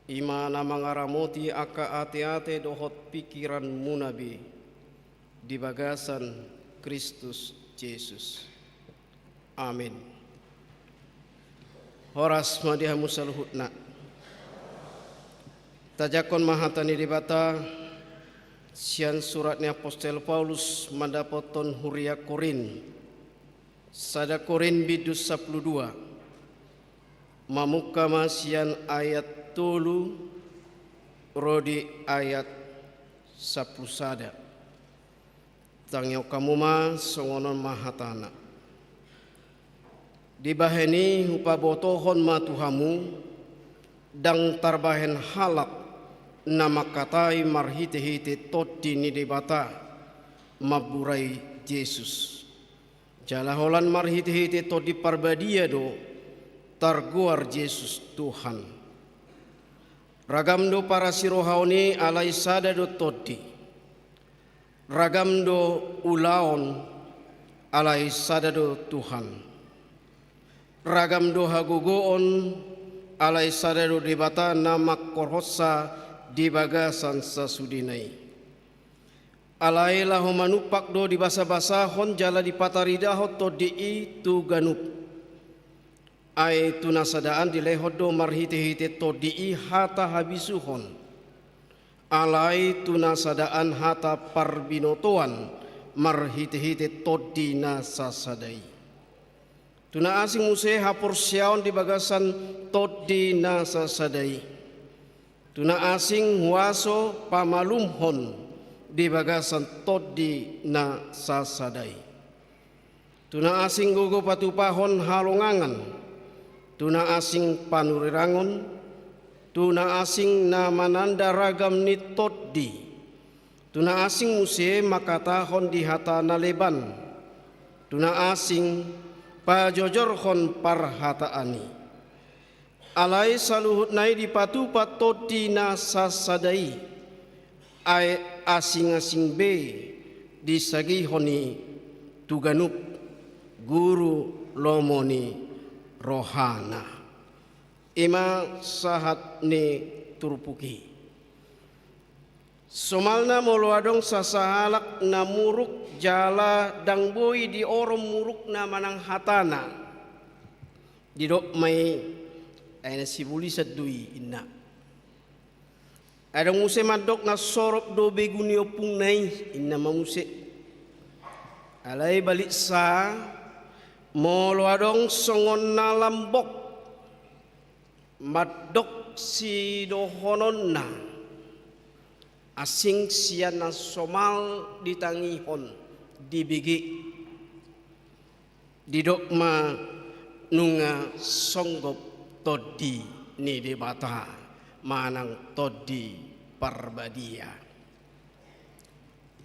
imana mangaramoti aka ate-ate dohot pikiran munabi di bagasan Kristus Yesus. Amin. Horas madihamu saluhutna. Tajakon mahatani debata sian suratnya Apostel Paulus mandapoton huria Korin. Sada Korin bidus 12 mamukama sian ayat 3 rodi ayat 10 sada tangyo kamuma songonon mahatana dibaheni hupa botohon matuhamu dang tarbahen halak nama katai marhite-hite toti ni debata maburai Yesus. Jalaholan marhite-hite to di parbadia do targuar Yesus Tuhan. Ragam do para sirohaoni alai sada do todi. Ragam do ulaon alai sada do Tuhan. Ragam do hagugoon alai sada do debata nama korhosa di bagasan sasudinai. Alai lahu manupak do di basa-basa hon jala di patarida hot to di itu ganup. Ai tunasadaan di lehot do marhite-hite to di hata habisuhon. Alai tunasadaan hata parbinotoan marhite-hite to di nasasadai. Tuna asing muse hapur siaon di bagasan to di nasasadai. Tuna asing huaso pamalumhon di bagasan todi na sasadai. Tuna asing gugu patupahon halongangan. Tuna asing panurirangon. Tuna asing na mananda ragam ni todi. Tuna asing musie makatahon di hata naleban. Tuna asing pajojorhon parhataani. Alai saluhut nai di patupa todi na sasadai. Ai asing-asing be disagi honi tuganup guru lomoni rohana ima sahat ni turpuki somalna moloadong sasahalak na muruk jala dang boy di orom muruk na manang hatana didok may ay nasibuli sa dui inna. Ada muse madok na sorop do beguni opung nai inna mamuse. Alai balik sa molo adong songon na lambok madok si dohonon na asing sian na somal ditangihon dibigi didok ma nunga songgop todi ni debata manang todi parbadia.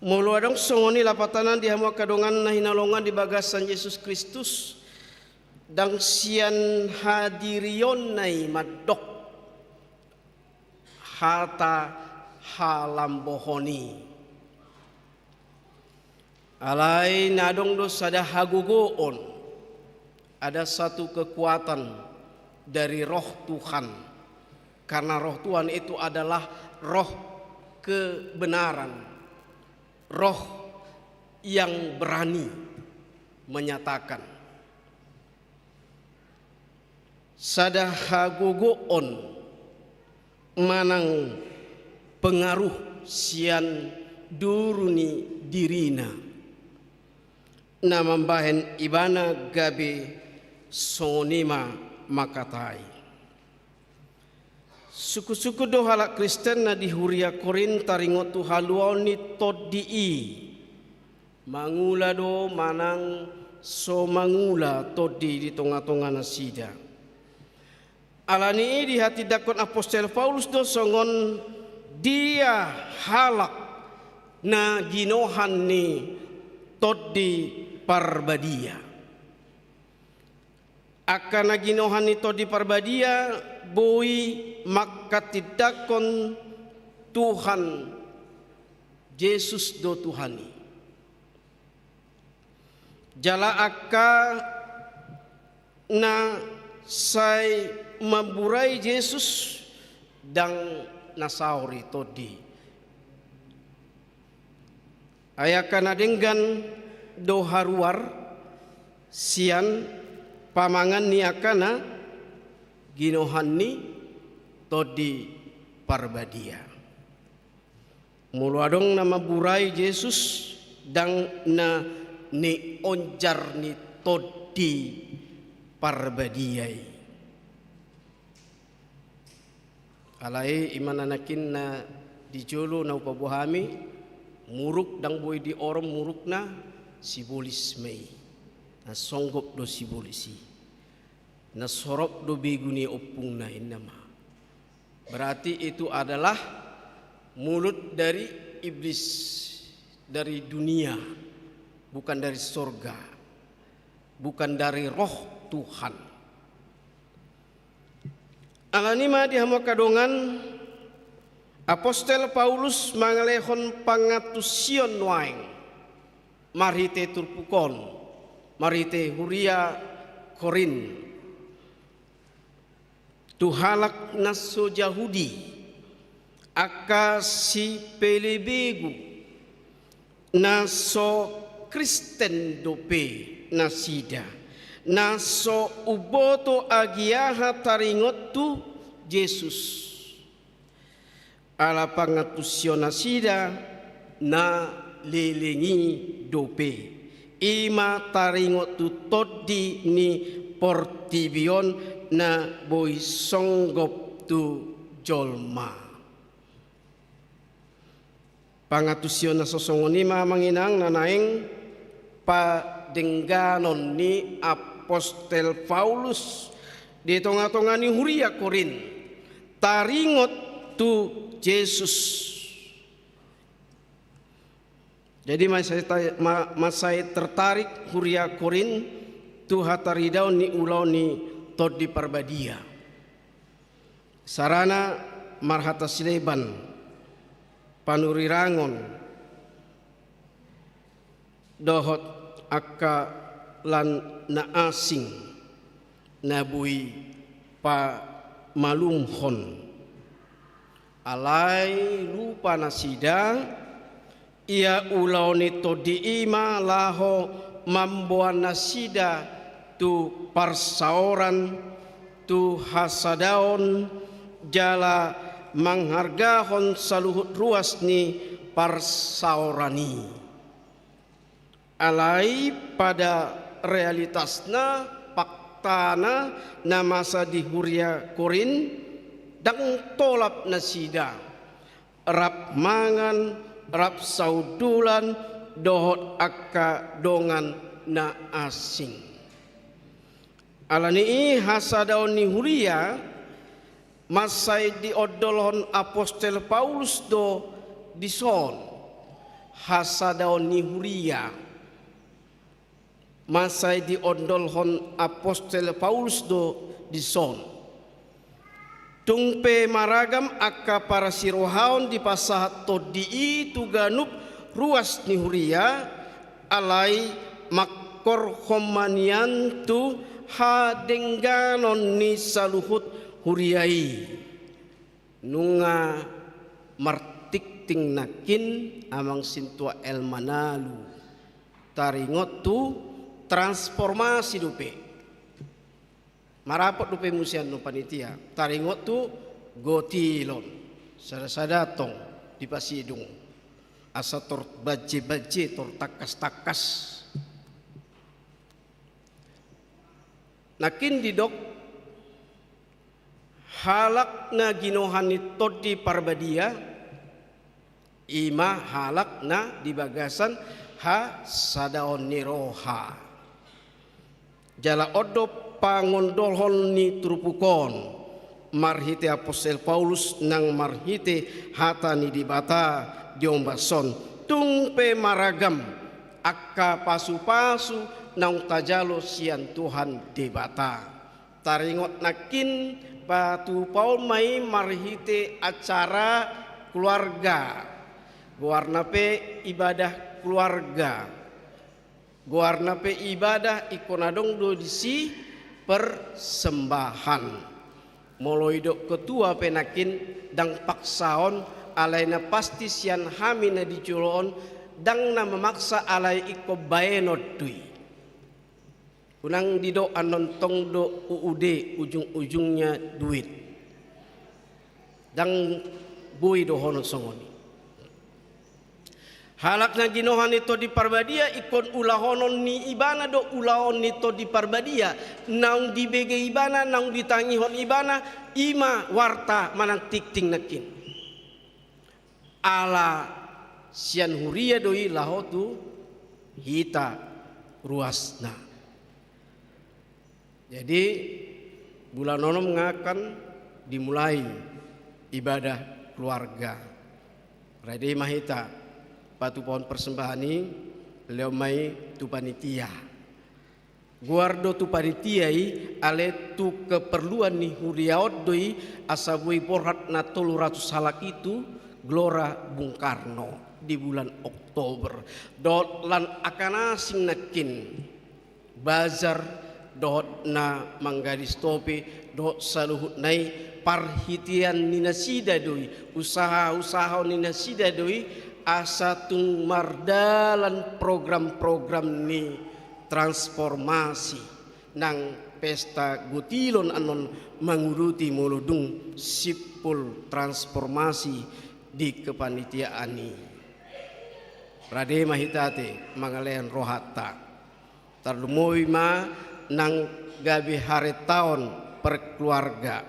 Mulu adong songoni lapatanan di hamu kadongan na hinalongan di bagasan Yesus Kristus dang sian hadirion nai madok hata halambohoni. Alai nadong do sada hagugoon ada satu kekuatan dari roh Tuhan. Karena roh Tuhan itu adalah roh kebenaran, roh yang berani menyatakan. Sadahagogoon manang pengaruh sian duruni dirina. Namambahen ibana gabe sonima makatai. Suku-suku do halak Kristen na di huria Korin taringot tu haluaw ni todii. Mangula do manang so mangula todi di tonga-tonga na sida. Alani di hati dakon Apostel Paulus do songon dia halak na ginohan ni todi parbadia. Akan na ginohan ni todi parbadia boi makatidakon Tuhan Yesus do Tuhani. Jala aka na say maburay Jesus dang nasauri todi. Ayakan adenggan do haruar sian pamangan ni akana ginohan ni todi parbadia. Mulu adong nama burai Jesus dang na ni onjar ni todi parbadiai. Alai imananakin na dijolo na upabuhami muruk dang boy di orang muruk na sibolis mei na songgop do sibolisi na sorop do beguni opung na inama. Berarti itu adalah mulut dari iblis, dari dunia, bukan dari surga, bukan dari roh Tuhan. Alanima dihama kadongan Apostel Paulus mangalehon pangatusion waing marite turpukon marite huria Korin tuhalak naso Yahudi aka si pelebegu naso Kristen dope nasida naso uboto agiaha taringot tu Yesus ala pangatusyon nasida na lilingi dope ima taringot tu todi ni portibion na boy songgop tu jolma. Pangatusyon na sosongonima manginang nanaing padengganon ni Apostel Paulus di tonga-tonga ni huria Korin taringot tu Yesus. Jadi masai tertarik huria Korin tu hataridau ni ulau ni todi parbadia. Sarana marhata sileban panurirangon dohot akka lan na asing nabui pa malumhon alai lupa nasida ia ulau ni todi ima laho mambuan nasida tu parsaoran tu hasadaon jala menghargahon saluhut ruas ni parsaorani alai pada realitasna paktana na masa di huria Korin dang tolap nasida rap mangan rap saudulan dohot akka dongan na asing alani hasadaon ni huria masai di odolhon Apostel Paulus do dison hasadaon ni huria masai di odolhon Apostel Paulus do dison tungpe maragam akka para sirohaon di pasahat todi tuganup ruas ni huria alai makkor homanian tu hadengganon ni saluhut huriai nunga martikting nakin amang sintua el manalu taringot tu transformasi dupe marapot dupe musian no panitia taringot tu gotilon sada tong di pasidung asa tor baje tor takas nakin didok halak na ginohan ni todi parbadia ima halak na di bagasan ha sadaon ni roha jala odop pangondolhon ni trupukon marhite Apostel Paulus nang marhite hata ni dibata diombason tungpe maragam akka pasu-pasu nang tajalo sian Tuhan dibata taringot nakin batu Paul mai marhite acara keluarga guarna pe ibadah keluarga guarna pe ibadah ikonadong do disi persembahan. Mulai dok ketua penakin dang paksaon alaina pasti sian hamina diculon dang na memaksa alai iko baenot dui. Unang dido anontong do UUD ujung-ujungnya duit. Dang bui do honot songoni. Halak na ginohan ito di parbadia ikon ulahonon ni ibana do ulahon nito di parbadia naung dibege ibana naung ditangihon ibana ima warta manang tikting nakin ala sian huria doi lahotu hita ruasna. Jadi bulan nonom ngakan dimulai ibadah keluarga. Rade mahita patu pohon persembahan ini beliau mai tu panitia. Guardo tu panitia ale tu keperluan ni huriaot doi asabui porhat na 300 salak itu Gelora Bung Karno di bulan Oktober. Dot lan akan asing nakin bazar dot na manggadis topi dot saluhut nai parhitian nina sida doi usaha-usaha nina sida doi asa tung mardalan program-program ni transformasi nang pesta gutilon anon manguruti muludung sipul transformasi di kepanitiaan ni. Rade mahitate mangalean rohata tarlumoy ma nang gabi hari tahun perkeluarga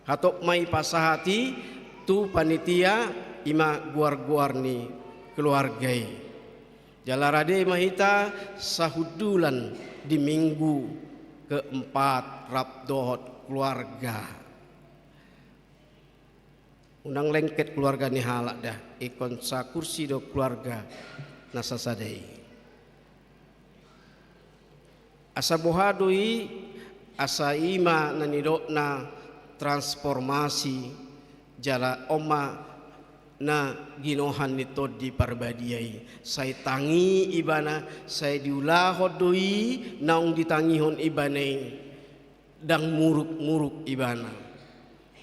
hatok mai pasahati tu panitia ima guar-guar ni keluargai. Jalarade mahita sahudulan di minggu keempat rabdohot keluarga. Undang lengket keluarga ni halak dah ikon sa kursi do keluarga nasasadai. Asa bohadoi asa ima nanidok na transformasi jala oma na ginohan nito di parbadiai. Saya tangi ibana, saya diulahod doi naung ditangihon ibanai dang muruk-muruk ibana.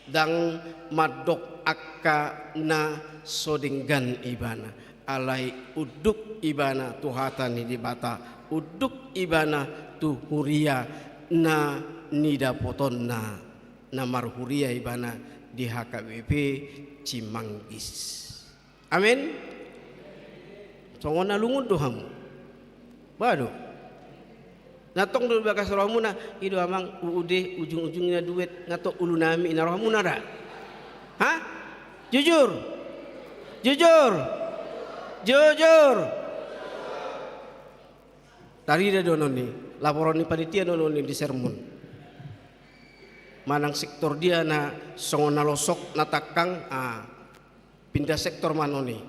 Dang madok akka na sodenggan ibana. Alai uduk ibana tuhatan ni dibata. Uduk ibana tu huria na nida potonna na marhuria ibana di HKBP Cimanggis. Amin. Songon nalungun dohamu. Bado. Natong dulu bakas rohamuna ido amang UUD ujung-ujungnya duit ngatok ulu nami ina rohamuna dah. Hah? Jujur. Jujur. Jujur. Tadi dah donon ni laporan ni panitia donon ni di sermon. Manang sektor dia na songon nalosok natakang pindah sektor manoni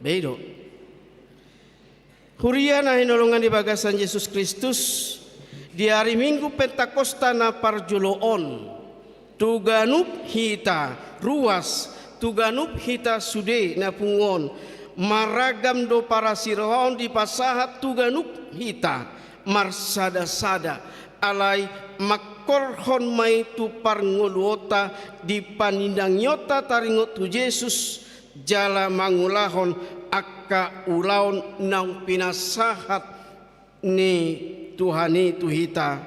bedo huria na hinolongan di bagasan Yesus Kristus di hari Minggu Pentakosta na parjoloon tuganup hita ruas tuganup hita sude na pungon maragam do para sirohon di pasahat tuganup hita marsada-sada alai makorhon mai tu parngoluota di panindang nyota taringot tu Yesus jala mangulahon akka ulaon nang pinasahat ni Tuhani tuhita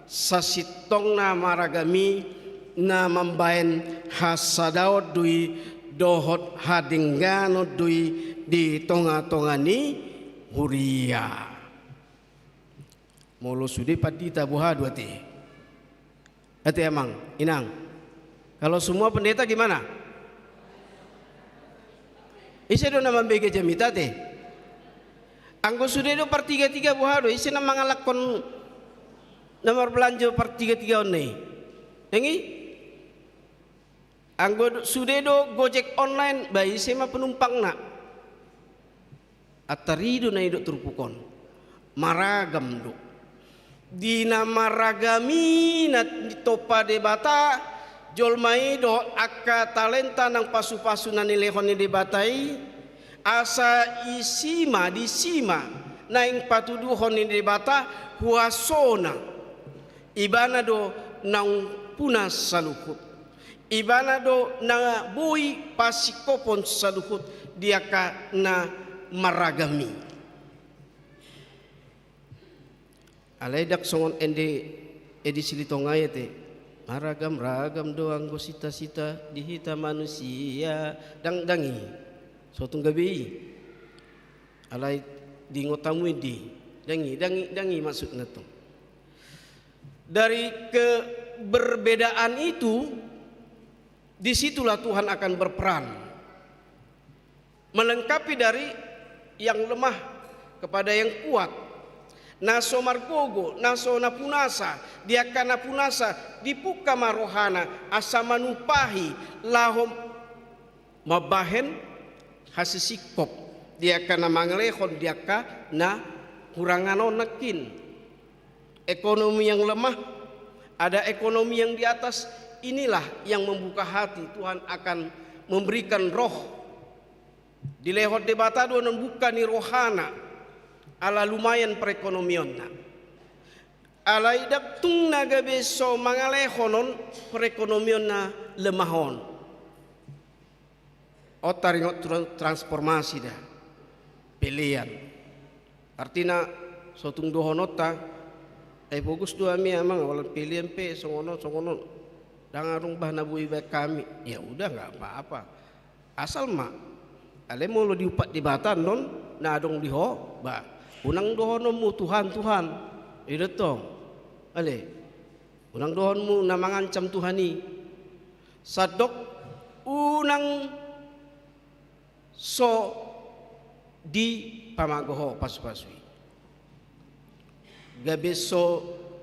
sasitong na maragami na mambayan hasadaw dui dohot hadinggano dui di tonga-tonga ni huria. Molo sudi patita buhadu ati. Ati emang, inang. Kalau semua pendeta gimana? Isi do nama bege jamita te. Anggo sudah do per tiga buhadu. Isi nama ngalakon nomor belanja per tiga onai. Yangi? Anggo sudah do gojek online. Bayi isi ma penumpang nak. Atarido na idok terpukon. Maragam do. Di nama ragami na topa debata jolmai do akka talenta nang pasu-pasu na nilehon ni debatai asa isima disima na ing patuduhon ni debata huasona ibana do nang puna saluhut ibana do na bui pasikopon saluhut dia ka na maragami alaidak songon edi silitongayate maragam-ragam doang gosita-sita dihita manusia dangi suatu gabi alai dingotamu di dangi maksudnya tuh dari keberbedaan itu disitulah Tuhan akan berperan melengkapi dari yang lemah kepada yang kuat. Naso margogo, naso napunasa, dia kana punasa dipuka marohana asa manupahi lahom mabahen hasisikop dia kana manglehon dia ka na kuranganon nakin ekonomi yang lemah ada ekonomi yang di atas inilah yang membuka hati Tuhan akan memberikan roh di lehot debata do membuka ni rohana ala lumayan perekonomian ala idak tung naga beso mangalehonon perekonomian na lemahon otaringot transformasi dah pilihan artinya sotung dohonota bagus dua mi amang walau pilihan pe songono dangarung bah nabui baik kami ya udah nggak apa-apa asal mak ale mau lo diupat di batan non nadong diho ba unang dohonomu Tuhan itu tong ale unang dohonmu na mangancam Tuhani sadok unang so di pamagoho pasu-pasui gabeso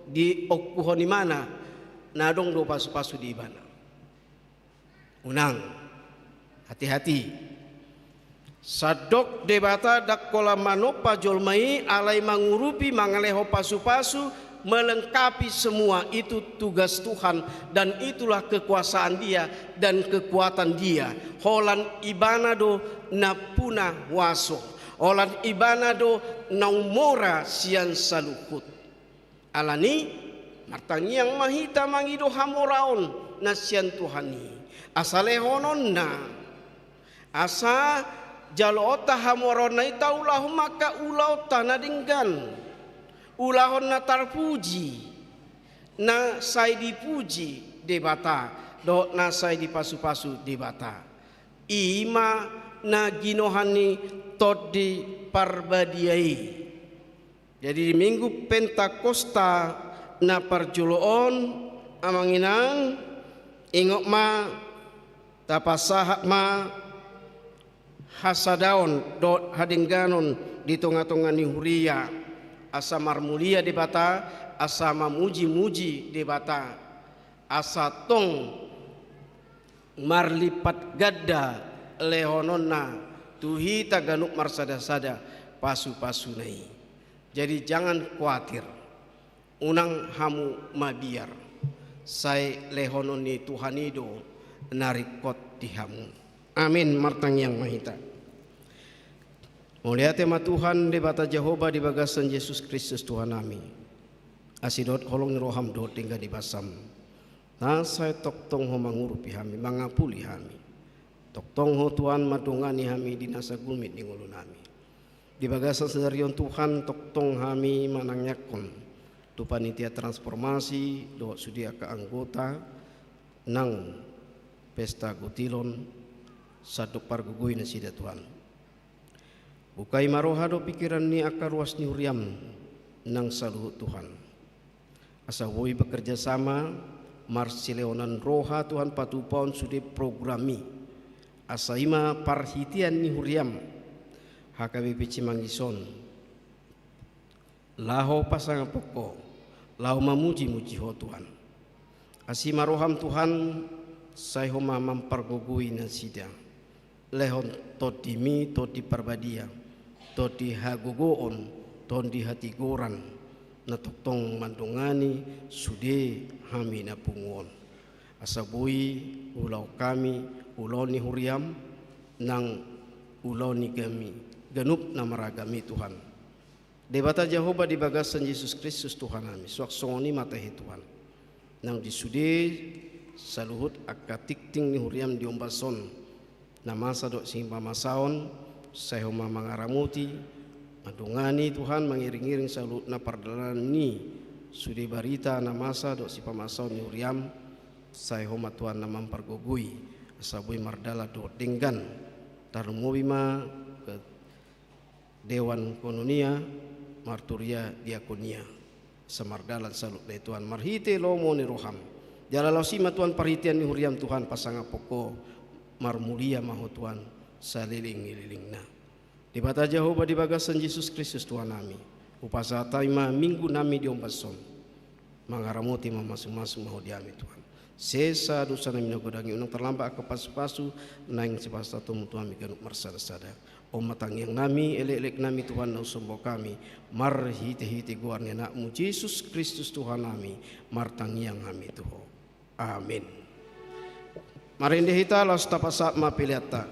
di okuho ni mana nadong do pasu-pasu di mana unang hati-hati sadok debata dakola manopa jolmai alai mangurupi mangaleho pasu-pasu melengkapi semua itu tugas Tuhan dan itulah kekuasaan Dia dan kekuatan Dia holan ibanado napuna waso holan ibanado naumora sian saluhut alani martangi yang mahita mangido hamoraon nasian Tuhani asalehonon na asa jalota hamoron na itaulah maka ulau tanah dinggan ulahon na tarpuji na sai dipuji debata do na sai dipasu-pasu debata ima na ginohani todi parbadiai jadi di minggu Pentakosta na parjuloon amanginang ingok ma tapasahak ma hasadaon do hadingganon di tengah-tengah ni huria asa marmulia di bata asa mamuji-muji di bata asa tong marlipat gadda lehononna tuhi taganuk marsada-sada pasu-pasu nai jadi jangan khawatir unang hamu mabiar sai lehononi Tuhanido narikot dihamu amin martang yang mahita mulia tema Tuhan debata Jehovah di bagasan Yesus Kristus Tuhan kami asidot holong roham dot tinggal di basam na saya toktong ho mangurupi kami mangapuli kami toktong ho Tuhan madungani kami di nasa gumit di ngulu kami di bagasan sedarion Tuhan toktong kami manangyakon tu panitia transformasi do sudia ke anggota nang pesta gutilon sadok pargugui na sida Tuhan bukai marohado pikiran ni akar ruas ni huriam nang saluhut Tuhan asa woi bekerja sama marsileonan roha Tuhan patupaon sude programi asa ima parhitian ni huriam HKBP Cimangison laho pasangan poko laho mamuji-muji ho Tuhan asima roham Tuhan sai homa mampargugui na sida lehon todimi todi parbadia todi hagogoon tondi hati goran na toktong mandungani sude hami na pungon asabui ulau kami ulau ni huriam nang ulau ni kami ganup na maragami Tuhan Debata Jehovah di bagasan Yesus Kristus Tuhan kami. Suak songoni matahi Tuhan. Nang disude saluhut akatikting ni huriam di ombason. Namasa dok simpa masaon. Sayhoma mangaramuti. Madungani Tuhan mengiring-iring saluhut na pardalan ni. Sudi barita namasa dok simpa masaon ni huriam. Sayhoma Tuhan namam pargogui. Asabui mardala dok denggan. Tarumobima ke Dewan Kononia. Marturia diakonia samardalan salut dari Tuhan marhite lomo ni roham jalalau sima Tuhan parhitian ni huriam Tuhan pasanga poko marmulia mahu Tuhan saliling-lilingna di bata Jehovah di bagasan Yesus Kristus Tuhan nami upasa taima minggu nami diombason mangaramuti mamasung-masung mahu diami Tuhan sesa dosa nami nagodangi unang terlambat ke pasu-pasu naing sepasta tumu Tuhan mikanuk marsada-sada O matang yang nami, elek-elek nami Tuhan na usombo kami, mar hiti-hiti guar ni anakmu Yesus Kristus Tuhan nami, martang yang nami Tuhan. Amin. Marinde hita las tapasat mapiliata.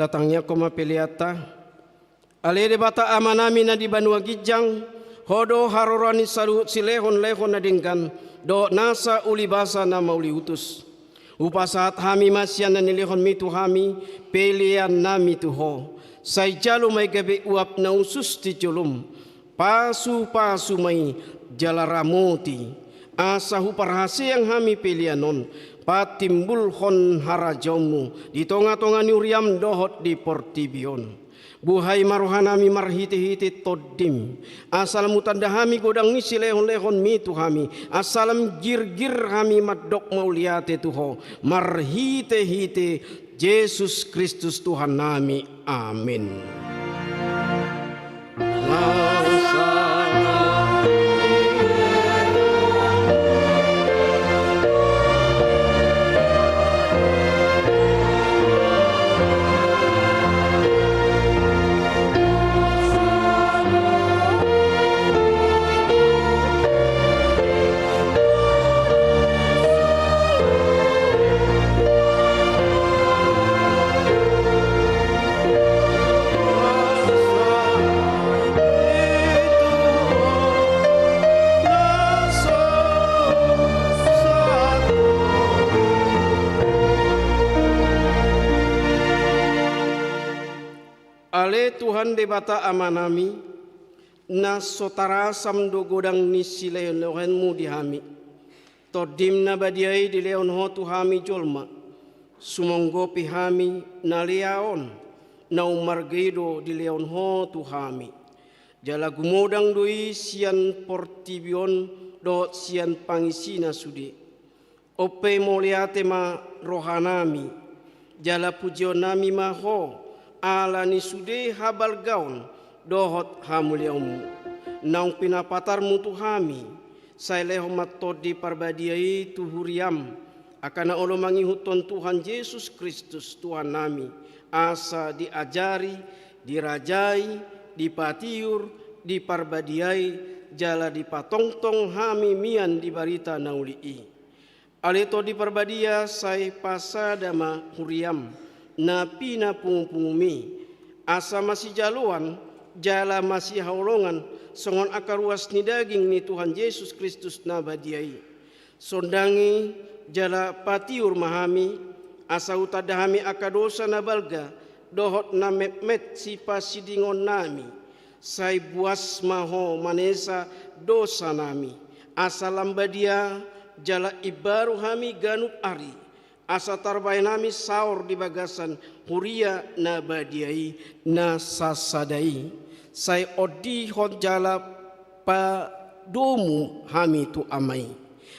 datangnya koma peliata ale de bata amanami na di banua gijang hodo harorani salut silehon-lehon na dingkan do nasa uli basa na mauli utus upasaat hami masyan na nilihon mitu hami pelian nami tuho say jalo may gabi uap na usus ti julum pasu-pasu may jalaramoti asa huparhasi ang hami pelianon patimbul hon harajomu di tonga-tonga ni uriam dohot di portibion buhay marohanami marhiti-hiti todim asalam utanda hami godang ni silehon-lehon mitu hami asalam gir-gir hami madok mauliate tuho marhiti-hiti Yesus Kristus Tuhan nami amin. Ale Tuhan de bata amanami na sotara samdo godang ni sileon-leonmu di hami todim na badiai di leon ho tu hami jolma sumonggo pi hami na liaon na umargedo di leon ho tu hami jala gumodang doi sian portibion do sian pangisina sudi ope moliate ma rohanami jala pujionami ma ho ala ni sude habal gaun dohot hamuliamu naung pinapatarmu tu hami say lehomat todi parbadiai tuhuriam akana olo mangihuton Tuhan Yesus Kristus Tuhan nami asa diajari dirajai dipatiur diparbadiai jala dipatongtong hami mian di barita naulii aleto diparbadia say pasadama huriam na pina pungpungumi asa masih jaluan jala masih haulongan songon akaruas ni daging ni Tuhan Yesus Kristus na badiai sondangi jala patiur mahami asa utadahami akadosa na balga dohot na met si pasidingon nami say buas maho manesa dosa nami asa lambadia jala ibaru hami ganup ari asa tarbay nami saur di bagasan huria na badiai na sasadai say odi hot jala pa domu hami tu amai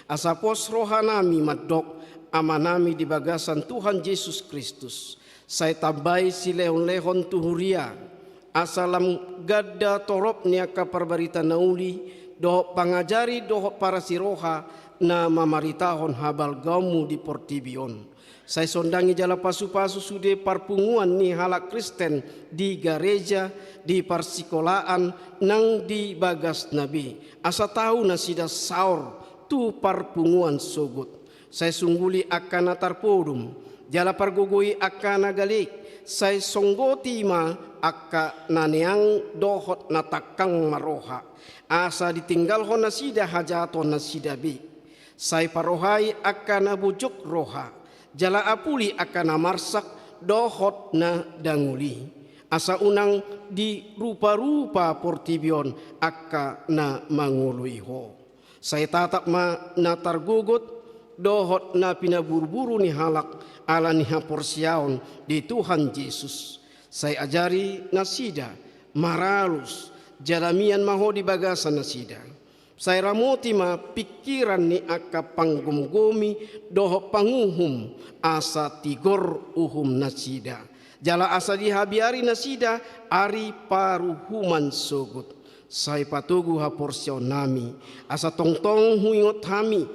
asa pos rohanami madok amanami di bagasan Tuhan Yesus Kristus say tambay silehon-lehon tu huria asalam gadda torop niaka parbarita nauli doh pangajari doh para siroha na mamaritahon habal gamu di portibion. Saya sondangi jala pasu-pasu sude parpunguan ni halak Kristen di gereja, di parsikolaan, nang di bagas nabi. Asa tahu na sida saur tu parpunguan sogut. Saya sungguli akan tarpodum, jala pargogoi akan galik. Saya songgoti ma akka naneang dohot natakang maroha. Asa ditinggal hona sida hajaton na sida bi. Sai parohai akan bujuk roha jala apuli akan marsak dohot na danguli asa unang di rupa-rupa portibion akka na manguluiho sai tatap ma na targugut dohot na pinaburu-buru ni halak ala ni haporsiaon di Tuhan Yesus sai ajari nasida maralus jalamian maho di bagasan nasida say ramoti ma pikiran ni akka panggumgumi doho panguhum asa tigor uhum nasida jala asa dihabiari nasida ari paruhuman sogut say patugu ha porsyon nami asa tongtong huingot hami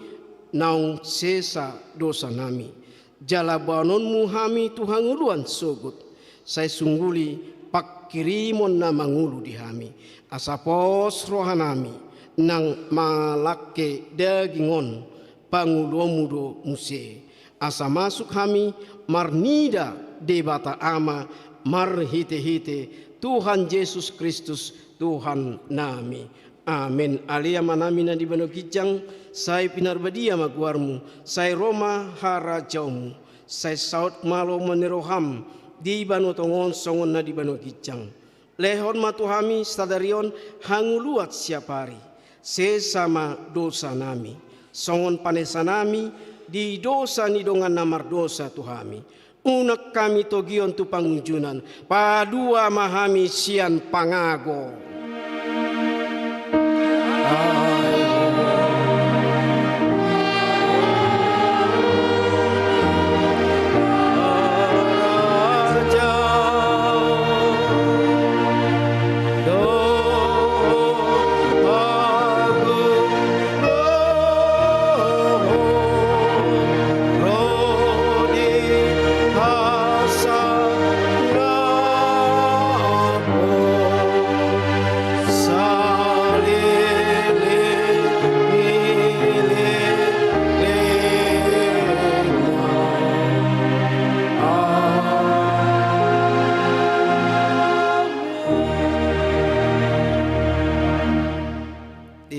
naung sesa dosa nami jala banonmu hami tuhanguluan sogut say sungguli pakirimon na mangulu di hami asa pos rohanami nang malake dagingon pangulomudo muse asa masuk hami marnida debata ama marhite-hite Tuhan Yesus Kristus Tuhan nami. Amin. Alia manami na di bano kijang, say pinarbadia magwarmu, say Roma harajaumu, say saut malo meneroham, di bano tongon songon na di bano kijang. Lehon matuhami stadarion hanguluat siapari, sesama dosa nami, songon panesa nami, di dosa ni dongan namar dosa tuhami. Unak kami togion tu pangunjunan, padua mahami sian pangago.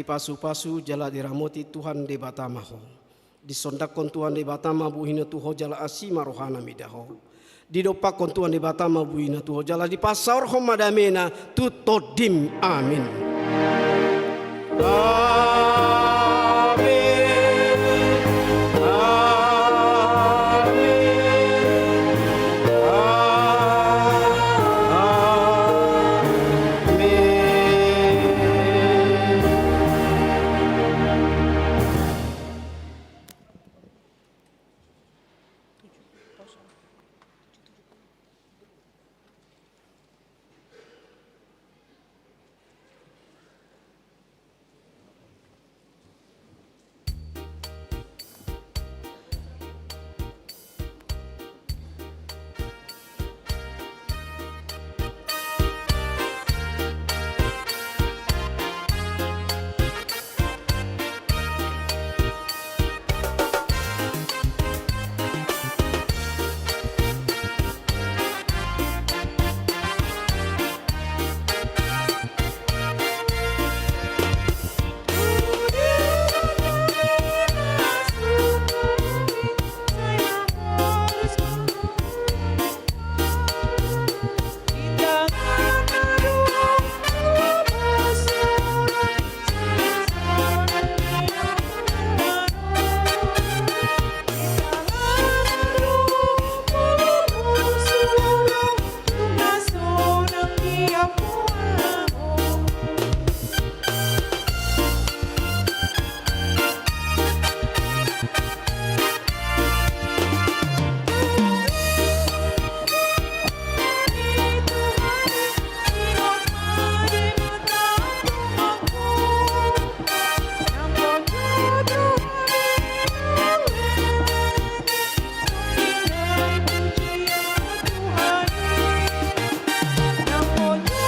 Pasu-pasu jala diramoti Tuhan de batamaho. Disondakon Tuhan de batama buhina tuho jala asima rohana midaho. Didopakon Tuhan de batama buhina tuho jala di pasar homadamena tutodim. Amin.